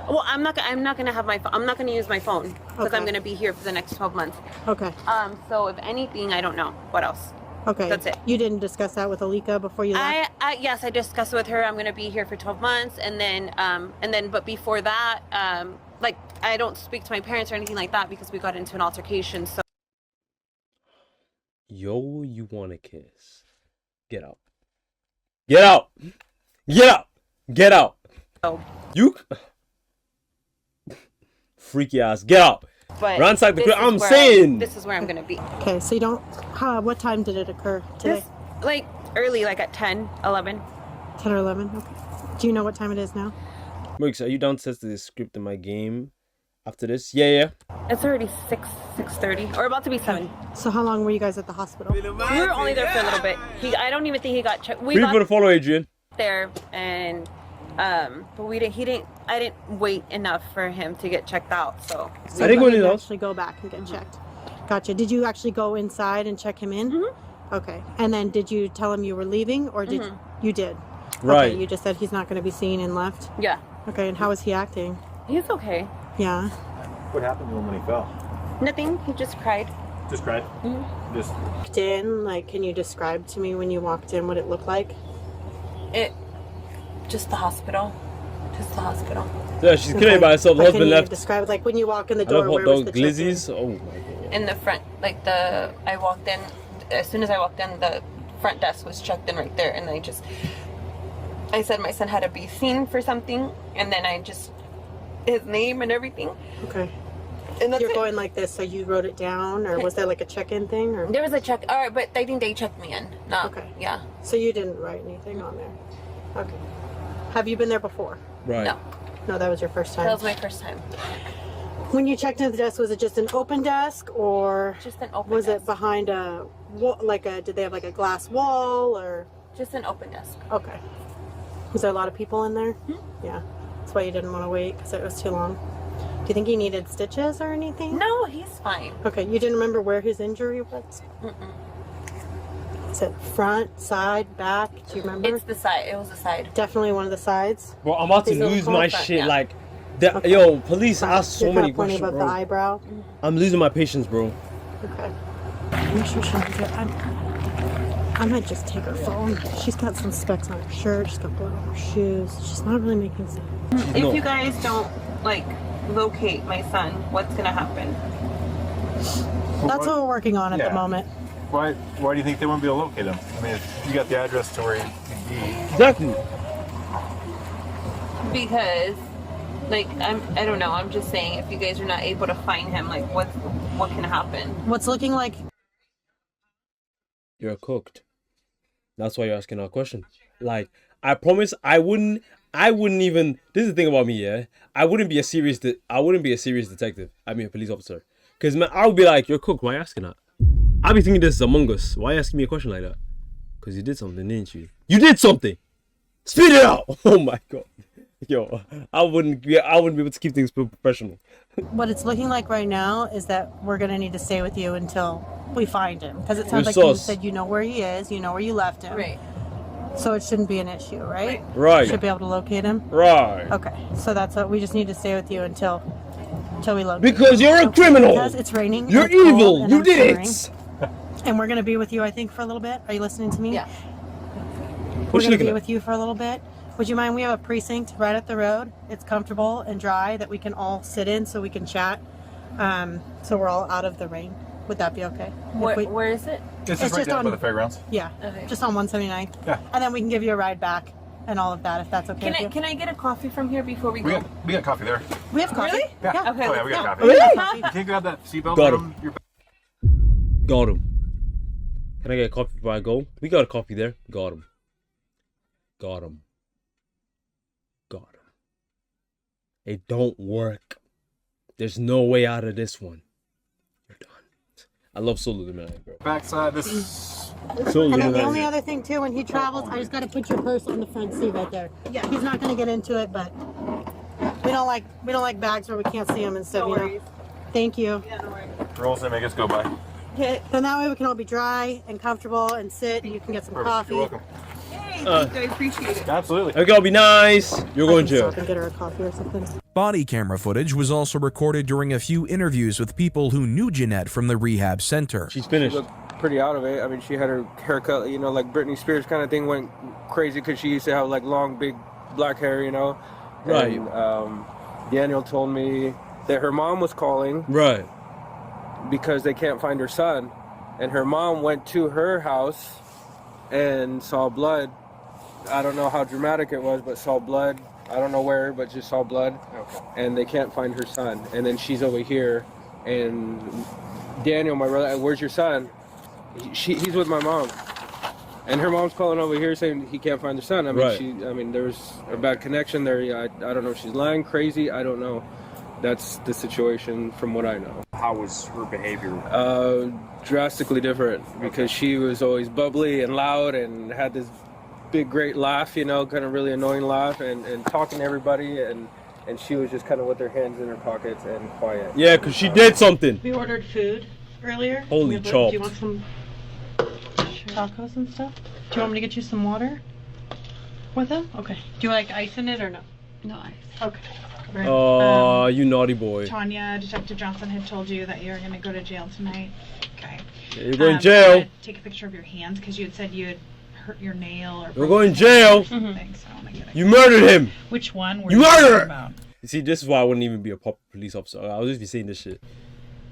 Speaker 19: Well, I'm not gonna have my phone. I'm not gonna use my phone because I'm gonna be here for the next 12 months.
Speaker 20: Okay.
Speaker 19: So if anything, I don't know what else.
Speaker 20: Okay.
Speaker 19: That's it.
Speaker 20: You didn't discuss that with Alika before you left?
Speaker 19: Yes, I discussed it with her. I'm gonna be here for 12 months, and then, but before that, like I don't speak to my parents or anything like that because we got into an altercation. So.
Speaker 3: Yo, you want a kiss? Get out. Get out. Get out. Get out.
Speaker 19: Oh.
Speaker 3: You freaky ass. Get out.
Speaker 19: But
Speaker 3: ransack the crib. I'm saying.
Speaker 19: This is where I'm gonna be.
Speaker 20: Okay, so you don't. What time did it occur today?
Speaker 19: Like early, like at 10, 11.
Speaker 20: 10 or 11. Okay. Do you know what time it is now?
Speaker 3: Mircs, are you downstairs to the script in my game? After this, yeah.
Speaker 19: It's already 6:30, or about to be 7.
Speaker 20: So how long were you guys at the hospital?
Speaker 19: We were only there for a little bit. I don't even think he got checked. We
Speaker 3: People to follow Adrian.
Speaker 19: There and but we didn't. I didn't wait enough for him to get checked out. So
Speaker 20: I think when you actually go back and get checked. Gotcha. Did you actually go inside and check him in? Mm-hmm. Okay. And then did you tell him you were leaving, or did you did?
Speaker 3: Right.
Speaker 20: Okay, you just said he's not going to be seen and left.
Speaker 19: Yeah.
Speaker 20: Okay. And how is he acting?
Speaker 19: He's okay.
Speaker 20: Yeah.
Speaker 6: What happened to him when he fell?
Speaker 19: Nothing. He just cried.
Speaker 6: Just cried?
Speaker 19: Mm-hmm.
Speaker 6: Just...
Speaker 20: Walked in, like, can you describe to me when you walked in what it looked like?
Speaker 19: Just the hospital. Just the hospital.
Speaker 3: Yeah, she's killing by herself. The
Speaker 20: But
Speaker 3: husband
Speaker 20: can you
Speaker 3: left.
Speaker 20: describe, like, when you walk in the
Speaker 3: I love
Speaker 20: door,
Speaker 3: hot
Speaker 20: where was
Speaker 3: dog
Speaker 20: the check-in?
Speaker 3: glizzies. Oh my god.
Speaker 19: In the front, like I walked in, as soon as I walked in, the front desk was checked in right there, and I said my son had to be seen for something, and then his name and everything.
Speaker 20: Okay.
Speaker 19: And that's
Speaker 20: You're
Speaker 19: it.
Speaker 20: going like this, so you wrote it down, or was there like a check-in thing? Or
Speaker 19: There was a check, alright, but I think they checked me in. No.
Speaker 20: Okay.
Speaker 19: Yeah.
Speaker 20: So you didn't write anything on there. Okay. Have you been there before?
Speaker 3: Right.
Speaker 19: No.
Speaker 20: No, that was your first time.
Speaker 19: That was my first time.
Speaker 20: When you checked into the desk, was it just an open desk, or
Speaker 19: just an open
Speaker 20: was
Speaker 19: desk.
Speaker 20: it behind a wall? Did they have like a glass wall, or
Speaker 19: just an open desk?
Speaker 20: Okay. Was there a lot of people in there? Yeah. That's why you didn't want to wait, because it was too long. Do you think he needed stitches or anything?
Speaker 19: No, he's fine.
Speaker 20: Okay. You didn't remember where his injury was? Is it front, side, back? Do you remember?
Speaker 19: It's the side. It was the side.
Speaker 20: Definitely one of the sides.
Speaker 3: Bro, I'm about to
Speaker 20: Is it
Speaker 3: lose
Speaker 20: full
Speaker 3: my
Speaker 20: front?
Speaker 3: shit.
Speaker 20: Yeah.
Speaker 3: Like, yo, police ask so
Speaker 20: You're
Speaker 3: many
Speaker 20: kind of pointing
Speaker 3: questions,
Speaker 20: above
Speaker 3: bro.
Speaker 20: the eyebrow.
Speaker 3: I'm losing my patience, bro.
Speaker 20: Okay. I'm sure she might get. I might just take her phone. She's got some specks on her shirt. She's got blood on her shoes. She's not really making sense.
Speaker 19: If you guys don't locate my son, what's gonna happen?
Speaker 20: That's what we're working on at the moment.
Speaker 6: Why do you think they won't be able to locate him? I mean, if you got the address to where he'd be.
Speaker 3: Exactly.
Speaker 19: Because, I don't know. I'm just saying, if you guys are not able to find him, what can happen?
Speaker 20: What's looking like?
Speaker 3: You're cooked. That's why you're asking that question. Like, I promise I wouldn't even. This is the thing about me, yeah. I wouldn't be a serious detective. I mean a police officer. Cause man, I would be like, you're cooked. Why are you asking that? I'd be thinking this is Among Us. Why are you asking me a question like that? Cause you did something, didn't you? You did something. Spit it out. Oh my god. Yo, I wouldn't be able to keep things professional.
Speaker 20: What it's looking like right now is that we're gonna need to stay with you until we find him, because it sounds
Speaker 3: You're
Speaker 20: like you
Speaker 3: sus.
Speaker 20: said you know where he is, you know where you left him.
Speaker 19: Right.
Speaker 20: So it shouldn't be an issue, right?
Speaker 3: Right.
Speaker 20: Should be able to locate him.
Speaker 3: Right.
Speaker 20: Okay. So that's what we just need to stay with you until we locate
Speaker 3: Because
Speaker 20: him.
Speaker 3: you're a criminal.
Speaker 20: Because it's raining.
Speaker 3: You're
Speaker 20: it's cold,
Speaker 3: evil.
Speaker 20: and
Speaker 3: You
Speaker 20: I'm
Speaker 3: did
Speaker 20: shivering.
Speaker 3: it.
Speaker 20: And we're gonna be with you, I think, for a little bit. Are you listening to me?
Speaker 19: Yeah.
Speaker 20: We're
Speaker 3: you
Speaker 20: gonna
Speaker 3: looking
Speaker 20: be
Speaker 3: at?
Speaker 20: with you for a little bit. Would you mind? We have a precinct right up the road. It's comfortable and dry that we can all sit in so we can chat. So we're all out of the rain. Would that be okay?
Speaker 19: Where is it?
Speaker 6: It's just right down
Speaker 20: on
Speaker 6: by the fairgrounds.
Speaker 20: Yeah.
Speaker 19: Okay.
Speaker 20: Just on 179.
Speaker 6: Yeah.
Speaker 20: And then we can give you a ride back and all of that if that's okay. with you.
Speaker 19: Can I get a coffee from here before we go?
Speaker 6: We got coffee there.
Speaker 20: We have coffee.
Speaker 19: Really?
Speaker 20: Yeah.
Speaker 19: Okay.
Speaker 6: Oh yeah, we got coffee.
Speaker 20: We have coffee.
Speaker 6: You can't grab that seatbelt
Speaker 3: Got
Speaker 6: from your back.
Speaker 3: Got him. Can I get a coffee before I go? We got a coffee there. Got him. Got him. Got him. It don't work. There's no way out of this one. You're done. I love Solo the man, bro.
Speaker 6: Backside, this is...
Speaker 3: Solo
Speaker 20: And then
Speaker 3: the
Speaker 20: the only
Speaker 3: man.
Speaker 20: other thing too, when he travels, I just got to put your purse on the front seat right there. Yeah. He's not going to get into it, but we don't like bags where we can't see them and stuff.
Speaker 19: No
Speaker 20: you know.
Speaker 19: worries.
Speaker 20: Thank you.
Speaker 19: Yeah, no worries.
Speaker 6: Rolls that make us go by.
Speaker 20: Okay. Then that way we can all be dry and comfortable and sit, and you can get some coffee.
Speaker 6: You're welcome.
Speaker 19: Hey, thank you. I appreciate it.
Speaker 6: Absolutely.
Speaker 3: Okay, I'll be nice. You're going
Speaker 20: I
Speaker 3: to
Speaker 20: can
Speaker 3: jail.
Speaker 20: stop and get her a coffee or something.
Speaker 1: Body camera footage was also recorded during a few interviews with people who knew Jeanette from the rehab center.
Speaker 3: She's finished.
Speaker 9: She looked pretty out of it. I mean, she had her haircut, you know, like Britney Spears kind of thing, went crazy because she used to have like long, big black hair, you know.
Speaker 3: Right.
Speaker 9: And Daniel told me that her mom was calling.
Speaker 3: Right.
Speaker 9: Because they can't find her son. And her mom went to her house and saw blood. I don't know how dramatic it was, but saw blood. I don't know where, but just saw blood. Okay. And they can't find her son. And then she's over here, and Daniel, my brother, where's your son? He's with my mom. And her mom's calling over here saying he can't find her son. I mean,
Speaker 3: Right.
Speaker 9: there was a bad connection there. I don't know if she's lying, crazy. I don't know. That's the situation from what I know.
Speaker 6: How was her behavior?
Speaker 9: Drastically different, because she was always bubbly and loud and had this big, great laugh, you know, kind of really annoying laugh, and talking to everybody, and she was just kind of with her hands in her pockets and quiet.
Speaker 3: Yeah, because she did something.
Speaker 20: We ordered food earlier.
Speaker 3: Holy
Speaker 20: Do
Speaker 3: chopped.
Speaker 20: you want some tacos and stuff? Do you want me to get you some water with them? Okay. Do you like ice in it or no?
Speaker 19: No ice.
Speaker 20: Okay.
Speaker 12: Right.
Speaker 3: Oh, you naughty boy.
Speaker 12: Tanya, Detective Johnson had told you that you were going to go to jail tonight. Okay.
Speaker 3: Yeah, you're going to
Speaker 12: I
Speaker 3: jail.
Speaker 12: wanna take a picture of your hands because you had said you had hurt your nail or.
Speaker 3: You're going to jail.
Speaker 12: Or something, so I wanna get a-
Speaker 3: You murdered him.
Speaker 12: Which one were
Speaker 3: You
Speaker 12: you talking
Speaker 3: murderer.
Speaker 12: about?
Speaker 3: You see, this is why I wouldn't even be a police officer. I would just be saying this shit.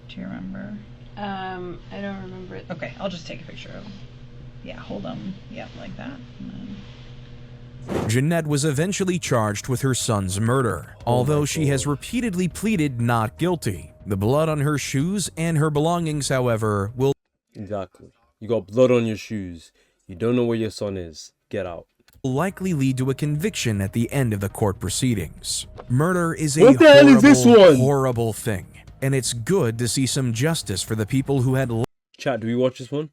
Speaker 12: Do you remember?
Speaker 19: I don't remember it.
Speaker 12: Okay, I'll just take a picture of. Yeah, hold them. Yep, like that. And then...
Speaker 1: Jeanette was eventually charged with her son's murder, although she has repeatedly pleaded not guilty. The blood on her shoes and her belongings, however, will
Speaker 3: Exactly. You got blood on your shoes. You don't know where your son is. Get out.
Speaker 1: likely lead to a conviction at the end of the court proceedings. Murder is a
Speaker 3: What the hell is this one?
Speaker 1: horrible thing, and it's good to see some justice for the people who had...
Speaker 3: Chat, do we watch this one?